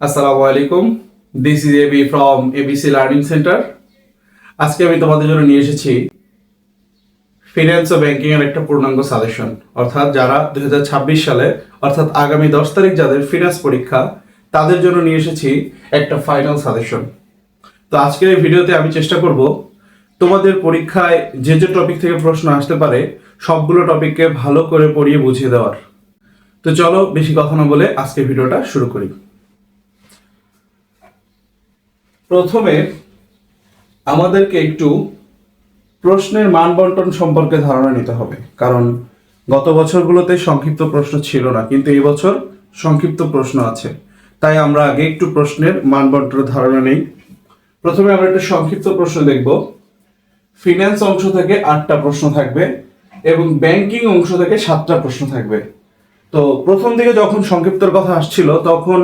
আসসালামু আলাইকুম। This is AB from ABC learning centre. আজকে আমি তোমাদের জন্য নিয়ে এসেছি ফিনান্স ও ব্যাংকিং এর একটা পূর্ণাঙ্গ সাজেশন। অর্থাৎ যারা 2026 সালে অর্থাৎ আগামী 10 তারিখ যাদের ফিনান্স পরীক্ষা তাদের জন্য নিয়ে এসেছি একটা ফাইনাল সাজেশন। তো আজকের এই ভিডিওতে আমি চেষ্টা করব তোমাদের পরীক্ষায় যে যে টপিক থেকে প্রশ্ন আসতে পারে সবগুলো টপিককে ভালো করে পড়িয়ে বুঝিয়ে দেওয়ার। তো চলো বেশি কথা না বলে আজকে ভিডিওটা শুরু করি। প্রথমে আমাদেরকে একটু প্রশ্নের মান বন্টন সম্পর্কে ধারণা নিতে হবে, কারণ গত বছরগুলোতে সংক্ষিপ্ত প্রশ্ন ছিল না, কিন্তু এই বছর সংক্ষিপ্ত প্রশ্ন আছে। তাই আমরা আগে একটু প্রশ্নের মান বন্টনের ধারণা নেই। প্রথমে আমরা একটা সংক্ষিপ্ত প্রশ্ন দেখব। ফিনান্স অংশ থেকে 8টা প্রশ্ন থাকবে এবং ব্যাংকিং অংশ থেকে 7টা প্রশ্ন থাকবে। তো প্রথম দিকে যখন সংক্ষিপ্তর কথা আসছিল তখন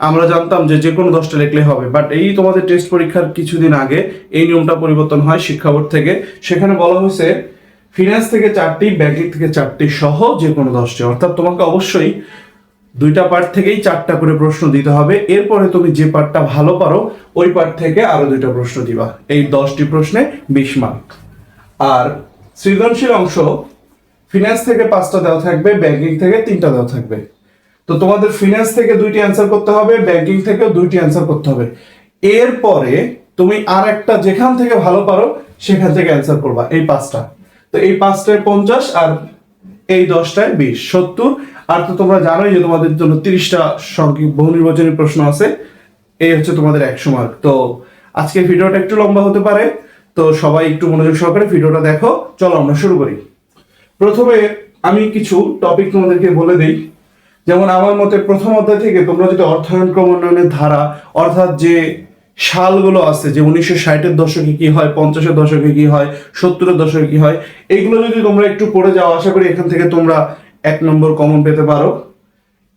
আমরা জানতাম যে যে কোনো 10টা লিখলে হবে, বাট এই তোমাদের টেস্ট পরীক্ষার কিছুদিন আগে এই নিয়মটা পরিবর্তন হয় শিক্ষা বোর্ড থেকে। সেখানে বলা হয়েছে ফিনান্স থেকে 4টি, ব্যাংকিং থেকে 4টি সহ যে কোনো 10টি। অর্থাৎ তোমাকে অবশ্যই 2টা পার্ট থেকেই 4টা করে প্রশ্ন দিতে হবে। এরপরে তুমি যে পার্টটা ভালো পারো ওই পার্ট থেকে আরো 2টা প্রশ্ন দিবা। এই 10টি প্রশ্নে 20 মার্ক। আর সৃজনশীল অংশ ফিনান্স থেকে 5টা দেওয়া থাকবে, ব্যাংকিং থেকে 3টা দেওয়া থাকবে। তো তোমাদের ফিনান্স থেকে 2টি অ্যান্সার করতে হবে, ব্যাংকিং থেকেও 2টি অ্যান্সার করতে হবে। এরপরে তুমি আর একটা যেখান থেকে ভালো পারো সেখান থেকে অ্যান্সার করবা, এই 5টা। তো এই 5টায় 50 আর এই 10টায় 20, 70। আর তো তোমরা জানোই যে তোমাদের জন্য 30টা বহু নির্বাচনী প্রশ্ন আছে। এই হচ্ছে তোমাদের 100 মার্ক। তো আজকের ভিডিওটা একটু লম্বা হতে পারে, তো সবাই একটু মনোযোগ সহকারে ভিডিওটা দেখো। চলো আমরা শুরু করি। প্রথমে আমি কিছু টপিক তোমাদেরকে বলে দিই। যেমন আমার মতে প্রথম অধ্যায় থেকে তোমরা যদি অর্থায়ন ক্রমোন্নয়নের ধারা, অর্থাৎ যে সালগুলো আছে, যে 1960-এর দশকে কি হয়, 50-এর দশকে কি হয়, 70-এর দশকে কি হয়, এইগুলো যদি তোমরা একটু পড়ে যাও, আশা করি এখান থেকে তোমরা 1 নম্বর কমন পেতে পারো।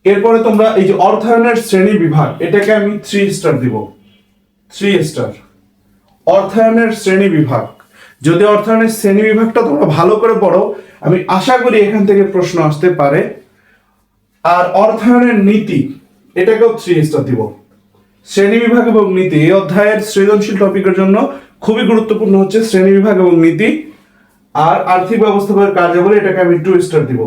এরপরে তোমরা এই যে অর্থায়নের শ্রেণী বিভাগ, এটাকে আমি 3 স্টার দিব, 3 স্টার। অর্থায়নের শ্রেণী বিভাগ, যদি অর্থায়নের শ্রেণী বিভাগটা তোমরা ভালো করে পড়ো, আমি আশা করি এখান থেকে প্রশ্ন আসতে পারে। আর অর্থায়নের নীতি, এটাকেও 3 স্টার দিব। শ্রেণী বিভাগ এবং নীতি, এই অধ্যায়ের সৃজনশীল টপিকের জন্য খুবই গুরুত্বপূর্ণ হচ্ছে শ্রেণী বিভাগ এবং নীতি। আর আর্থিক ব্যবস্থাপনার কার্যাবলী, এটাকে আমি 2 স্টার দিব।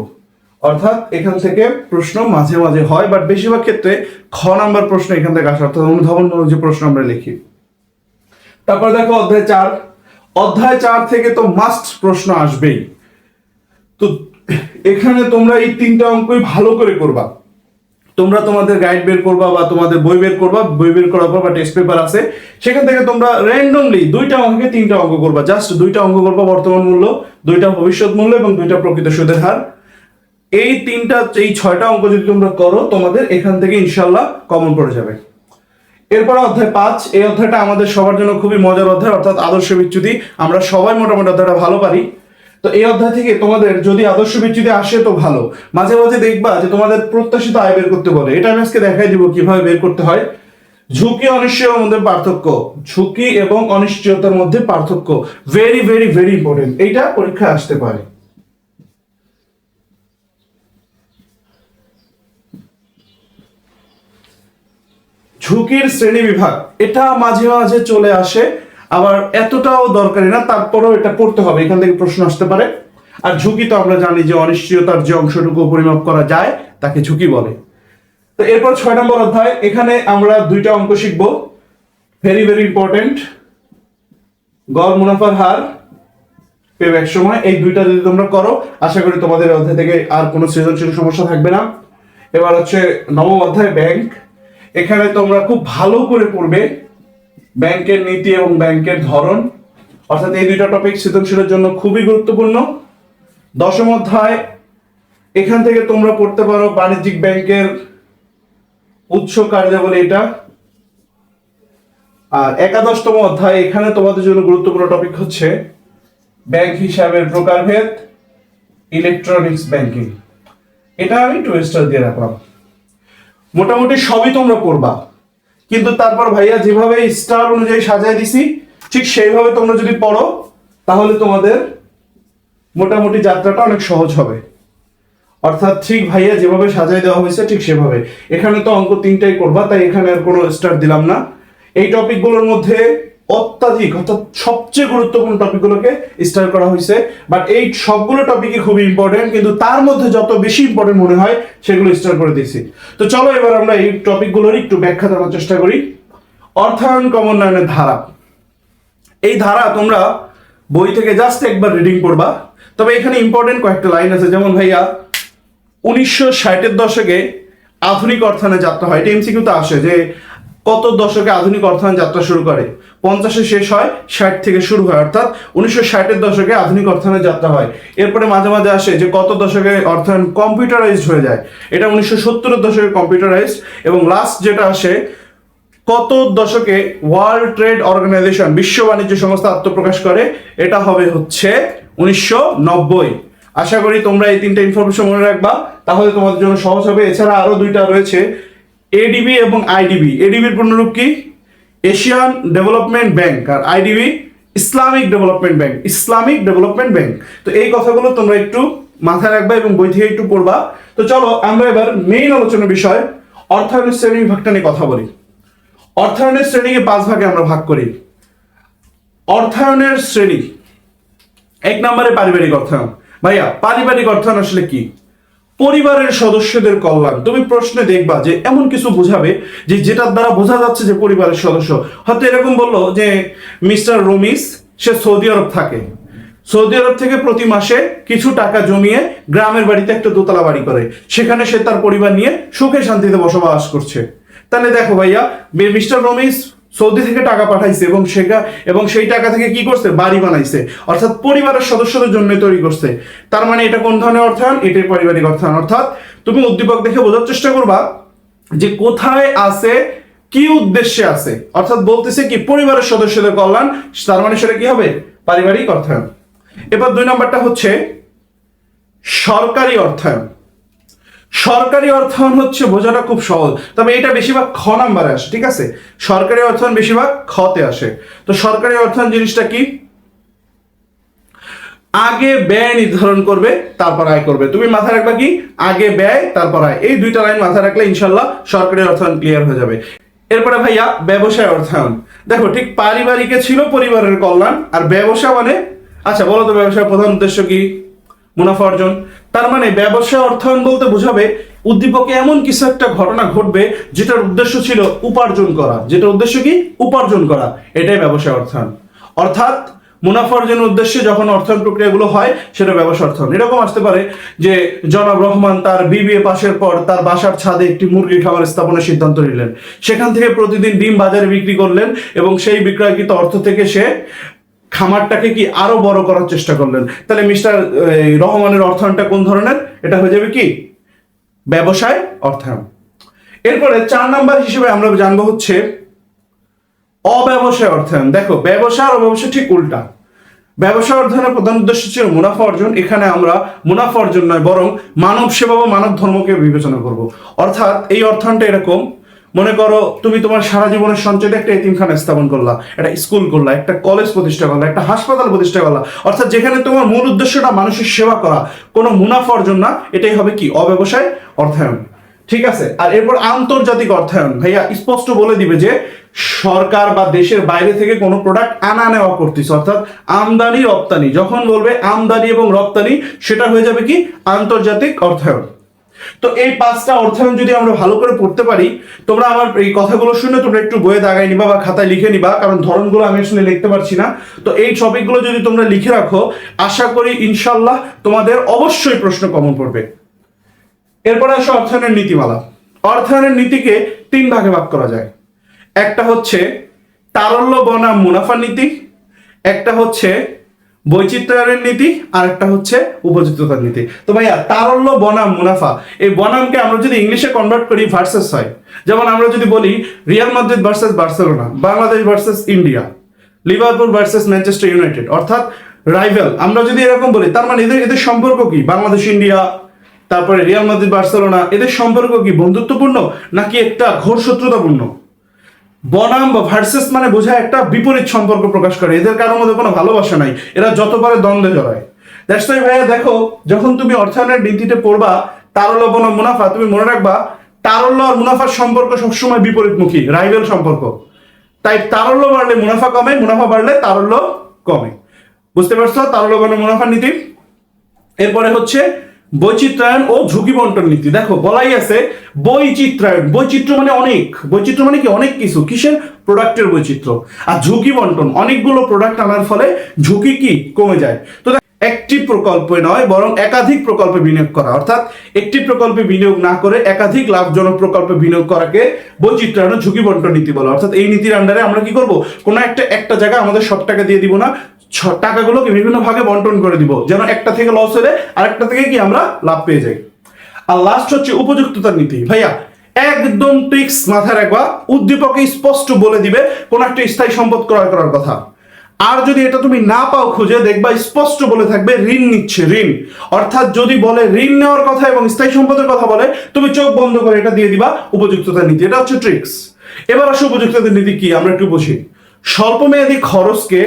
অর্থাৎ এখান থেকে প্রশ্ন মাঝে মাঝে হয়, বাট বেশিরভাগ ক্ষেত্রে খ নাম্বার প্রশ্ন এখান থেকে আসে, অর্থাৎ অনুধাবনমূলক যে প্রশ্ন আমরা লিখি। তারপর দেখো অধ্যায় 4। অধ্যায় 4 থেকে তো মাস্ট প্রশ্ন আসবেই। তো এখানে তোমরা এই 3টা অঙ্কই ভালো করে করবা। তোমরা তোমাদের গাইড বের করবা বা তোমাদের বই বের করবা, বই বের করার পর বা টেস্ট পেপার আছে সেখান থেকে তোমরা র্যান্ডমলি 2টা অঙ্কে 3টা অঙ্ক করবা। জাস্ট 2টা অঙ্ক করবা বর্তমান মূল্য, 2টা ভবিষ্যৎ মূল্য এবং 2টা প্রকৃত সুদের হার। এই 6টা অঙ্ক যদি তোমরা করো তোমাদের এখান থেকে ইনশাআল্লাহ কমন পড়ে যাবে। এরপর অধ্যায় 5। এই অধ্যায়টা আমাদের সবার জন্য খুবই মজার অধ্যায়, অর্থাৎ আদর্শ বিচ্যুতি। আমরা সবাই মোটামুটি অধ্যায়টা ভালো পারি। তো এই অধ্যায় থেকে তোমাদের যদি আদর্শ বিচ্যুতি আসে তো ভালো, মাঝে মাঝে দেখবা যে তোমাদের প্রত্যাশিত আয় বের করতে বলে। এটা আমি আজকে দেখাই দিব কিভাবে বের করতে হয়। ঝুঁকি অনিশ্চয়তার মধ্যে পার্থক্য, ঝুঁকি এবং অনিশ্চয়তার মধ্যে পার্থক্য ভেরি ভেরি ভেরি ইম্পর্টেন্ট, এইটা পরীক্ষায় আসতে পারে। ঝুঁকির শ্রেণী বিভাগ, এটা মাঝে মাঝে চলে আসে, আবার এতটাও দরকারি না, তারপরেও এটা পড়তে হবে, এখান থেকে প্রশ্ন আসতে পারে। আর ঝুঁকি তো আমরা জানি যে অনিশ্চয়তার যে অংশটুকু পরিমাপ করা যায় তাকে ঝুঁকি বলে। তো এরপর 6 নম্বর অধ্যায়, এখানে আমরা 2টা অঙ্ক শিখব, ভেরি ভেরি ইম্পর্টেন্ট। গড় মুনাফার হার, পেব্যাক সময়, এই 2টা যদি তোমরা করো আশা করি তোমাদের অধ্যায় থেকে আর কোনো সৃজনশীল সমস্যা থাকবে না। এবার হচ্ছে 9ম অধ্যায় ব্যাংক। এখানে তোমরা খুব ভালো করে পড়বে ব্যাংকের নীতি এবং ব্যাংকের ধরন, অর্থাৎ এই 2টা টপিক সৃজনশীলের জন্য খুবই গুরুত্বপূর্ণ। 10ম অধ্যায়, এখান থেকে তোমরা পড়তে পারো বাণিজ্যিক ব্যাংকের উৎস কার্যাবলী, এটা। আর 11তম অধ্যায়, এখানে তোমাদের জন্য গুরুত্বপূর্ণ টপিক হচ্ছে ব্যাংক হিসাবের প্রকারভেদ, ইলেকট্রনিক্স ব্যাংকিং। এটা আমি 2 স্টার দিয়ে রাখলাম। মোটামুটি সবই তোমরা পড়বা, কিন্তু তারপর ভাইয়া যেভাবে স্টার অনুযায়ী সাজায় দিছি ঠিক সেইভাবে তোমরা যদি পড়ো তাহলে তোমাদের মোটামুটি যাত্রাটা অনেক সহজ হবে। অর্থাৎ ঠিক ভাইয়া যেভাবে সাজাই দেওয়া হয়েছে ঠিক সেভাবে। এখানে তো অঙ্ক 3টাই করবা, তাই এখানে আর কোনো স্টার দিলাম না। এই টপিকগুলোর মধ্যে অত্যাধিক অর্থাৎ সবচেয়ে গুরুত্বপূর্ণ টপিকগুলোকে স্টার করা হয়েছে, বাট এই সবগুলো টপিকই খুবই ইম্পর্টেন্ট, কিন্তু তার মধ্যে যত বেশি ইম্পর্টেন্ট মনে হয় সেগুলো স্টার করে দিয়েছি। তো চলো এবার আমরা এই টপিকগুলোর একটু ব্যাখ্যা দেওয়ার চেষ্টা করি। অর্থায়ন ক্রমোন্নয়নের ধারা, এই ধারা তোমরা বই থেকে জাস্ট একবার রিডিং করবা, তবে এখানে ইম্পর্টেন্ট কয়েকটা লাইন আছে। যেমন ভাইয়া 1960-এর দশকে আধুনিক অর্থায়নে যাত্রা হয়, এটা এমসিকিউতে আসে যে কত দশকে আধুনিক অর্থায়ন যাত্রা শুরু করে। 50-এ শেষ হয়, 60 থেকে শুরু হয়, অর্থাৎ 1960-এর দশকে আধুনিক অর্থায়নের যাত্রা হয়। এরপরে মাঝে মাঝে আসে যে কত দশকে অর্থায়ন কম্পিউটারাইজড হয়ে যায়, এটা 1970-এর দশকে কম্পিউটারাইজড। এবং লাস্ট যেটা আসে কত দশকে ওয়ার্ল্ড ট্রেড অর্গানাইজেশন, বিশ্ব বাণিজ্য সংস্থা আত্মপ্রকাশ করে, এটা হবে হচ্ছে 1990। আশা করি তোমরা এই 3টা ইনফরমেশন মনে রাখবা, তাহলে তোমাদের জন্য সহজ হবে। এছাড়া আরো 2টা রয়েছে, এডিবি এবং আইডিবি। এডিবির পূর্ণরূপ কি? এশিয়ান ডেভেলপমেন্ট ব্যাংক, আর IDB Islamic development bank, Islamic development bank. তো এই কথাগুলো তোমরা একটু মাথায় রাখবা এবং বই থেকে একটু পড়বা। তো চলো আমরা এবার মেইন আলোচনার বিষয় অর্থায়নের শ্রেণী বিভাগটা নিয়ে কথা বলি। অর্থায়নের শ্রেণীকে 5 ভাগে আমরা ভাগ করি। অর্থায়নের শ্রেণী 1 নম্বরে পারিবারিক অর্থায়ন। ভাইয়া পারিবারিক অর্থায়ন আসলে কি? পরিবারের সদস্যদের কল্যাণ। তুমি প্রশ্নে দেখবা যে এমন কিছু বোঝাবে যে যেটার দ্বারা বোঝা যাচ্ছে যে পরিবারের সদস্য। হয়তো এরকম বললো যে মিস্টার রমিস সে সৌদি আরব থাকে, সৌদি আরব থেকে প্রতি মাসে কিছু টাকা জমিয়ে গ্রামের বাড়িতে একটা দোতলা বাড়ি করে, সেখানে সে তার পরিবার নিয়ে সুখে শান্তিতে বসবাস করছে। তাহলে দেখো ভাইয়া, মিস্টার রমিস সৌদি থেকে টাকা পাঠাইছে এবং সেই টাকা থেকে কি করছে? বাড়ি বানাইছে, অর্থাৎ পরিবারের সদস্যদের জন্য তৈরি করছে। তার মানে এটা কোন ধরনের অর্থায়ন? এটাই পারিবারিক অর্থায়ন। অর্থাৎ তুমি উদ্দীপক দেখে বোঝার চেষ্টা করবা যে কোথায় আছে, কি উদ্দেশ্যে আছে, অর্থাৎ বলতেছে কি পরিবারের সদস্যদের কল্যাণ, তার মানে সেটা কি হবে? পারিবারিক অর্থায়ন। এবার 2 নম্বরটা হচ্ছে সরকারি অর্থায়ন। সরকারি অর্থায়ন হচ্ছে বোঝাটা খুব সহজ, তবে এটা বেশিরভাগ খ নাম্বারে আসে, ঠিক আছে? সরকারি অর্থায়ন বেশিরভাগ খতে আসে। তো সরকারি অর্থায়ন জিনিসটা কি? আগে ব্যয় নির্ধারণ করবে, তারপর আয় করবে। তুমি মাথায় রাখবা কি? আগে ব্যয় তারপর আয়। এই 2টা লাইন মাথায় রাখলে ইনশাল্লাহ সরকারি অর্থায়ন ক্লিয়ার হয়ে যাবে। এরপরে ভাইয়া ব্যবসায় অর্থায়ন। দেখো ঠিক পারিবারিকে ছিল পরিবারের কল্যাণ, আর ব্যবসা মানে, আচ্ছা বলো তো ব্যবসার প্রধান উদ্দেশ্য কি? মুনাফা অর্জন। তার মানে ব্যবসা অর্থায়ন বলতে বোঝাবে উদ্দীপকে এমন কিছু একটা ঘটনা ঘটবে যেটার উদ্দেশ্য ছিল উপার্জন করা, যেটা উদ্দেশ্য কি? উপার্জন করা, এটাই ব্যবসা অর্থায়ন। অর্থাৎ মুনাফা অর্জনের উদ্দেশ্যে যখন অর্থায়ন প্রক্রিয়াগুলো হয় সেটা ব্যবসা অর্থায়ন। এরকম আসতে পারে যে জনাব রহমান তার বিবিএ পাশের পর তার বাসার ছাদে একটি মুরগির খামার স্থাপনের সিদ্ধান্ত নিলেন, সেখান থেকে প্রতিদিন ডিম বাজারে বিক্রি করলেন এবং সেই বিক্রয়কৃত অর্থ থেকে সে খামারটাকে কি আরো বড় করার চেষ্টা করলেন। তাহলে মিস্টার রহমানের অর্থায়নটা কোন ধরনের? এটা হয়ে যাবে কি? ব্যবসায় অর্থায়ন। এরপরে 4 নাম্বার হিসেবে আমরা জানবো হচ্ছে অব্যবসায় অর্থায়ন। দেখো ব্যবসা আর অব্যবসা ঠিক উল্টা। ব্যবসা অর্জনের প্রধান উদ্দেশ্য ছিল মুনাফা অর্জন, এখানে আমরা মুনাফা অর্জন নয় বরং মানব সেবা বা মানব ধর্মকে বিবেচনা করব। অর্থাৎ এই অর্থায়নটা এরকম, মনে করো তুমি তোমার সারা জীবনের সঞ্চয়তে একটা এতিমখানা স্থাপন করলা, একটা স্কুল করলা, একটা কলেজ প্রতিষ্ঠা করলা, একটা হাসপাতাল প্রতিষ্ঠা করলা, অর্থাৎ যেখানে তোমার মূল উদ্দেশ্যটা মানুষের সেবা করা, কোনো মুনাফা অর্জন না, এটাই হবে কি? অব্যবসায় অর্থায়ন। ঠিক আছে। আর এরপর আন্তর্জাতিক অর্থায়ন। ভাইয়া স্পষ্ট বলে দিবে যে সরকার বা দেশের বাইরে থেকে কোনো প্রোডাক্ট আনা নেওয়া করতেছে, অর্থাৎ আমদানি রপ্তানি। যখন বলবে আমদানি এবং রপ্তানি, সেটা হয়ে যাবে কি? আন্তর্জাতিক অর্থায়ন। তো এই 5টা অর্থায়ন যদি আমরা ভালো করে পড়তে পারি, তোমরা আমার এই কথাগুলো শুনে তোমরা একটু বইয়ে দাগাই নিবা বা খাতায় লিখে নিবা, কারণ ধরনগুলো আমি আসলে লিখতে পারছি না। তো এই টপিকগুলো যদি তোমরা লিখে রাখো, আশা করি ইনশাল্লাহ তোমাদের অবশ্যই প্রশ্ন কমন পড়বে। এরপরে আসে অর্থায়নের নীতিমালা। অর্থায়নের নীতিকে 3 ভাগে ভাগ করা যায়। একটা হচ্ছে তারল্য বনাম মুনাফা নীতি, একটা হচ্ছে বৈচিত্র্যায়নের নীতি, আর একটা হচ্ছে উপযুক্ততার নীতি। তো ভাইয়া তারল্য বনাম মুনাফা, এই বনামকে আমরা যদি ইংলিশে কনভার্ট করি ভার্সেস হয়। যেমন আমরা যদি বলি Real Madrid versus Barcelona, Bangladesh versus India, Liverpool versus Manchester United, অর্থাৎ রাইভাল। আমরা যদি এরকম বলি, তার মানে এদের সম্পর্ক কি? বাংলাদেশ ইন্ডিয়া, তারপরে রিয়াল মাদ্রিদ বার্সেলোনা, এদের সম্পর্ক কি বন্ধুত্বপূর্ণ নাকি একটা ঘোর শত্রুতাপূর্ণ? বনাম বা ভার্সেস মানে বোঝায় একটা বিপরীত সম্পর্ক প্রকাশ করে, এদের কারোর মধ্যে কোনো ভালোবাসা নাই, এরা যত পারে দ্বন্দ্বে জড়ায়। দ্যাটস ওয়াই ভাইয়া দেখো, যখন তুমি অর্থায়নের নীতিতে পড়বা তারল্য বনাম মুনাফা, তুমি মনে রাখবা তারল্য আর মুনাফার সম্পর্ক সবসময় বিপরীতমুখী, রাইভেল সম্পর্ক। তাই তারল্য বাড়লে মুনাফা কমে, মুনাফা বাড়লে তারল্য কমে। বুঝতে পারছো তারল্য বনাম মুনাফার নীতি? এরপরে হচ্ছে বৈচিত্র্যায়ন ও ঝুঁকি বন্টন নীতি। দেখো বলাই আছে বৈচিত্র্যায়ন, বৈচিত্র্য মানে অনেক, বৈচিত্র্য মানে কি অনেক কিছু, কিসের? প্রোডাক্টের বৈচিত্র্য। আর ঝুঁকি বন্টন, অনেকগুলো প্রোডাক্ট আনার ফলে ঝুঁকি কি কমে যায়। তো একটি প্রকল্পে নয় বরং একাধিক প্রকল্পে বিনিয়োগ করা, অর্থাৎ একটি প্রকল্পে বিনিয়োগ না করে একাধিক লাভজনক প্রকল্পে বিনিয়োগ করাকে বৈচিত্র্যায়ন ঝুঁকি বন্টন নীতি বলে। অর্থাৎ এই নীতির আন্ডারে আমরা কি করব, কোনো একটা জায়গায় আমাদের সব টাকা দিয়ে দিব না, টাকাগুলোকে বিভিন্ন ভাগে বন্টন করে দিব, যেন একটা থেকে লস হলে আরেকটা থেকে কি আমরা লাভ পেয়ে যাই। আর লাস্ট হচ্ছে উপযুক্ততার নীতি। ভাইয়া একদম ট্রিক্স মাথায় রাখবা, উদ্দীপকে স্পষ্ট বলে দিবে কোন একটা স্থায়ী সম্পদ ক্রয় করার কথা। আর যদি এটা তুমি না পাও খুঁজে, দেখবা স্পষ্ট বলে থাকবে ঋণ নিচ্ছে, ঋণ। অর্থাৎ যদি বলে ঋণ নেওয়ার কথা এবং স্থায়ী সম্পদের কথা বলে, তুমি চোখ বন্ধ করে এটা দিয়ে দিবা উপযুক্ততার নীতি। এটা হচ্ছে ট্রিক্স। এবার আসো উপযুক্ততার নীতি কি আমরা একটু বুঝি। স্বল্পমেয়াদী খরচকে,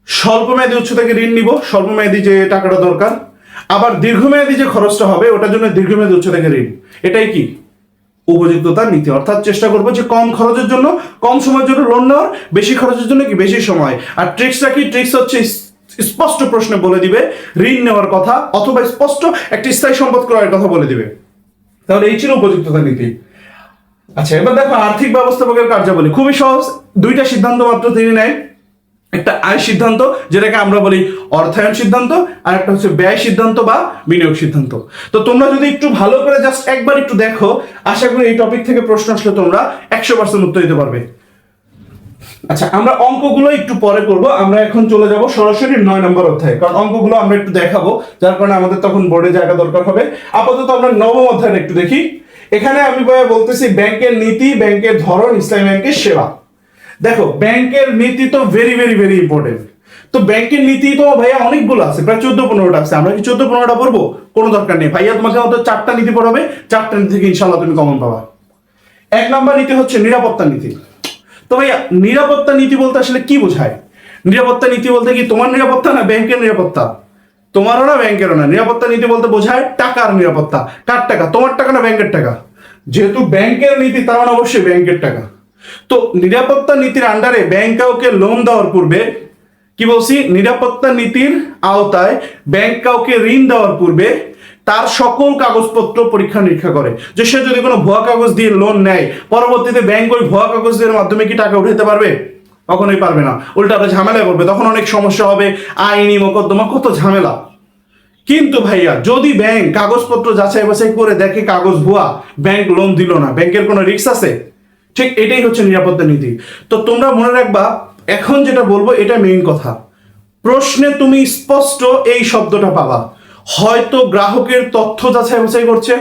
স্বল্পমেয়াদী উৎস থেকে ঋণ নিব, স্বল্পমেয়াদী যে টাকাটা দরকার, আবার দীর্ঘমেয়াদী যে খরচটা হবে ওটার জন্য দীর্ঘমেয়াদী উৎস থেকে ঋণ। এটাই কি উপযুক্ততার নীতি। অর্থাৎ চেষ্টা করবো যে কম খরচের জন্য কম সময়ের জন্য লোন নেওয়ার, বেশি খরচের জন্য কি বেশি সময়। আর ট্রিক্সটা কি? ট্রিক্স হচ্ছে স্পষ্ট প্রশ্নে বলে দিবে ঋণ নেওয়ার কথা, অথবা স্পষ্ট একটি স্থায়ী সম্পদ ক্রয়ের কথা বলে দিবে। তাহলে এই ছিল উপযুক্ততার নীতি। আচ্ছা এবার দেখো আর্থিক ব্যবস্থাপকের কার্যাবলী খুবই সহজ, দুইটা সিদ্ধান্ত মাত্র তিনি নেয়। একটা আয় সিদ্ধান্ত যেটাকে আমরা বলি অর্থায়ন সিদ্ধান্ত, আর একটা হচ্ছে ব্যয় সিদ্ধান্ত বা বিনিয়োগ সিদ্ধান্ত। তো তোমরা যদি একটু ভালো করে জাস্ট একবার একটু দেখো, আশা করি এই টপিক থেকে প্রশ্ন আসলে তোমরা 100% উত্তর দিতে পারবে। আচ্ছা আমরা অঙ্কগুলো একটু পরে করব, আমরা এখন চলে যাব সরাসরি 9 নম্বর অধ্যায়ে, কারণ অঙ্কগুলো আমরা একটু দেখাবো, যার কারণে আমাদের তখন বোর্ডে জায়গা দরকার হবে। আপাতত আমরা 9ম অধ্যায়টা একটু দেখি। এখানে আমি বলতেছি ব্যাংকের নীতি, ব্যাংকের ধরন, ইসলামী ব্যাংকের সেবা। দেখো ব্যাংকের নীতি তো ভেরি ভেরি ভেরি ইম্পর্টেন্ট। তো ব্যাংকের নীতি তো ভাইয়া অনেকগুলো আছে, প্রায় 14-15টা আছে। আমরা কি 14-15টা পড়বো? কোনো দরকার নেই ভাইয়া, তোমাকে হয়তো 4টা নীতি পড়াবে, 4টা নীতি থেকে ইনশাল্লাহ তুমি কমন পাবা। 1 নম্বর নীতি হচ্ছে নিরাপত্তা নীতি। তো ভাইয়া নিরাপত্তা নীতি বলতে আসলে কি বোঝায়? নিরাপত্তা নীতি বলতে কি তোমার নিরাপত্তা না ব্যাংকের নিরাপত্তা? তোমারও না ব্যাংকেরও না। নিরাপত্তা নীতি বলতে বোঝায় টাকার নিরাপত্তা। কার টাকা? তোমার টাকা না ব্যাংকের টাকা? যেহেতু ব্যাংকের নীতি তার মানে অবশ্যই ব্যাংকের টাকা। তো নিরাপত্তা নীতির আন্ডারে ব্যাংক কাউকে লোন দেওয়ার পূর্বে কি বলছি, নিরাপত্তা নীতির আওতায় ব্যাংক কাউকে ঋণ দেওয়ার পূর্বে তার সকল কাগজপত্র পরীক্ষা নিরীক্ষা করে, যে সে যদি কোনো ভুয়া কাগজ দিয়ে লোন নেয়, পরবর্তীতে ব্যাংক ওই ভুয়া কাগজের মাধ্যমে কি টাকা উঠাতে পারবে? কখনোই পারবে না, উল্টা ঝামেলায় পড়বে, তখন অনেক সমস্যা হবে, আইনি মোকদ্দমা, কত ঝামেলা। কিন্তু ভাইয়া যদি ব্যাংক কাগজপত্র যাচাই বাছাই করে দেখে কাগজ ভুয়া, ব্যাংক লোন দিল না, ব্যাংকের কোনো রিস্ক আছে? ঠিক এটাই হচ্ছে নিরাপত্তা নীতি। তো তোমরা মনে রাখবা, এখন যেটা বলবো এটা মেইন কথা, প্রশ্নে তুমি স্পষ্ট এই শব্দটা পাবা। হয়তো গ্রাহকের তথ্য যাচাই বাছাই করছে,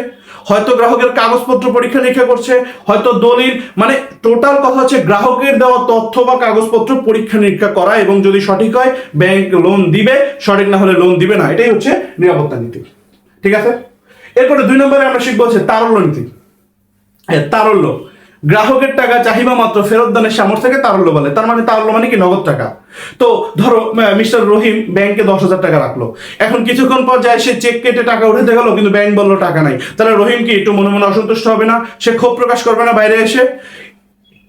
হয়তো গ্রাহকের কাগজপত্র পরীক্ষা নিরীক্ষা করছে, হয়তো দলিল, মানে টোটাল কথা হচ্ছে গ্রাহকের দেওয়া তথ্য বা কাগজপত্র পরীক্ষা নিরীক্ষা করা, এবং যদি সঠিক হয় ব্যাংক লোন দিবে, সঠিক না হলে লোন দিবে না। এটাই হচ্ছে নিরাপত্তা নীতি। ঠিক আছে, এরপরে 2 নম্বরে আমরা শিখবো হচ্ছে তারল্য নীতি। তারল্য, গ্রাহকের টাকা চাহিদা মাত্র ফেরত দানের সামর্থ্যকে তারল্য বলে। তার মানে তারল্য মানে কি? নগদ টাকা। তো ধরো মিস্টার রহিম ব্যাংকে 10,000 টাকা রাখলো, এখন কিছুক্ষণ পর যায় সে চেক কেটে টাকা উঠাতে গেল, কিন্তু ব্যাংক বললো টাকা নাই। তাহলে রহিম কি একটু মনে মনে অসন্তুষ্ট হবে না? সে ক্ষোভ প্রকাশ করবে না বাইরে এসে?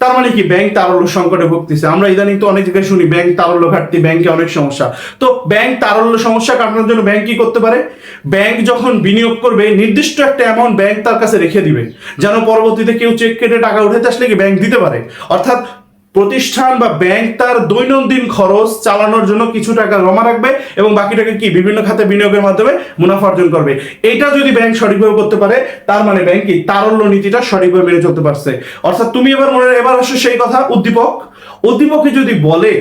তার মানে কি ব্যাংক তারল্য সংকটে ভুগতেছে। আমরা ইদানিং তো অনেক জায়গায় শুনি ব্যাংক তারল্য ঘাটতি, ব্যাংকে অনেক সমস্যা। তো ব্যাংক তারল্য সমস্যা কাটানোর জন্য ব্যাংক কি করতে পারে? ব্যাংক যখন বিনিয়োগ করবে নির্দিষ্ট একটা অ্যামাউন্ট ব্যাংক তার কাছে রেখে দিবে, যেন পরবর্তীতে কেউ চেক কেটে টাকা উঠাতে আসলে কি ব্যাংক দিতে পারে। অর্থাৎ প্রতিষ্ঠান বা ব্যাংক তার দৈনন্দিন খরচ চালানোর জন্য কিছু টাকা জমা রাখবে এবং বাকি টাকা কি বিভিন্ন খাতে বিনিয়োগের মাধ্যমে মুনাফা অর্জন করবে। এটা যদি ব্যাংক সঠিকভাবে করতে পারে, তার মানে ব্যাংক কি তারল্য নীতিটা সঠিকভাবে মেনে চলতে পারছে। অর্থাৎ তুমি এবার আসো সেই কথা, উদ্দীপকে যদি বলে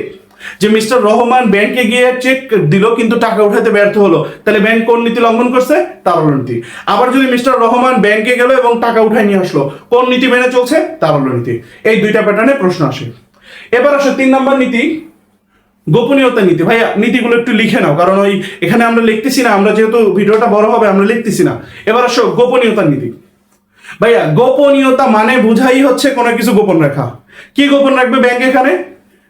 যে মিস্টার রহমান ব্যাংকে গিয়ে চেক দিল কিন্তু টাকা উঠাতে ব্যর্থ হলো, তাহলে ব্যাংক কোন নীতি লঙ্ঘন করছে? তারল্য নীতি। আবার যদি মিস্টার রহমান ব্যাংকে গেল এবং টাকা উঠায় নিয়ে আসলো, কোন নীতি মেনে চলছে? তারল্য নীতি। এই দুইটা প্যাটার্নে প্রশ্ন আসে। এবার আসো 3 নম্বর নীতি, গোপনীয়তা নীতি। ভাইয়া নীতিগুলো একটু লিখে নাও, কারণ ওই এখানে আমরা লিখতেছি না, আমরা যেহেতু ভিডিওটা বড় হবে আমরা লিখতেছি না। এবার আসো গোপনীয়তা নীতি। ভাইয়া গোপনীয়তা মানে বুঝাই হচ্ছে কোনো কিছু গোপন রাখা। কি গোপন রাখবে ব্যাংক? এখানে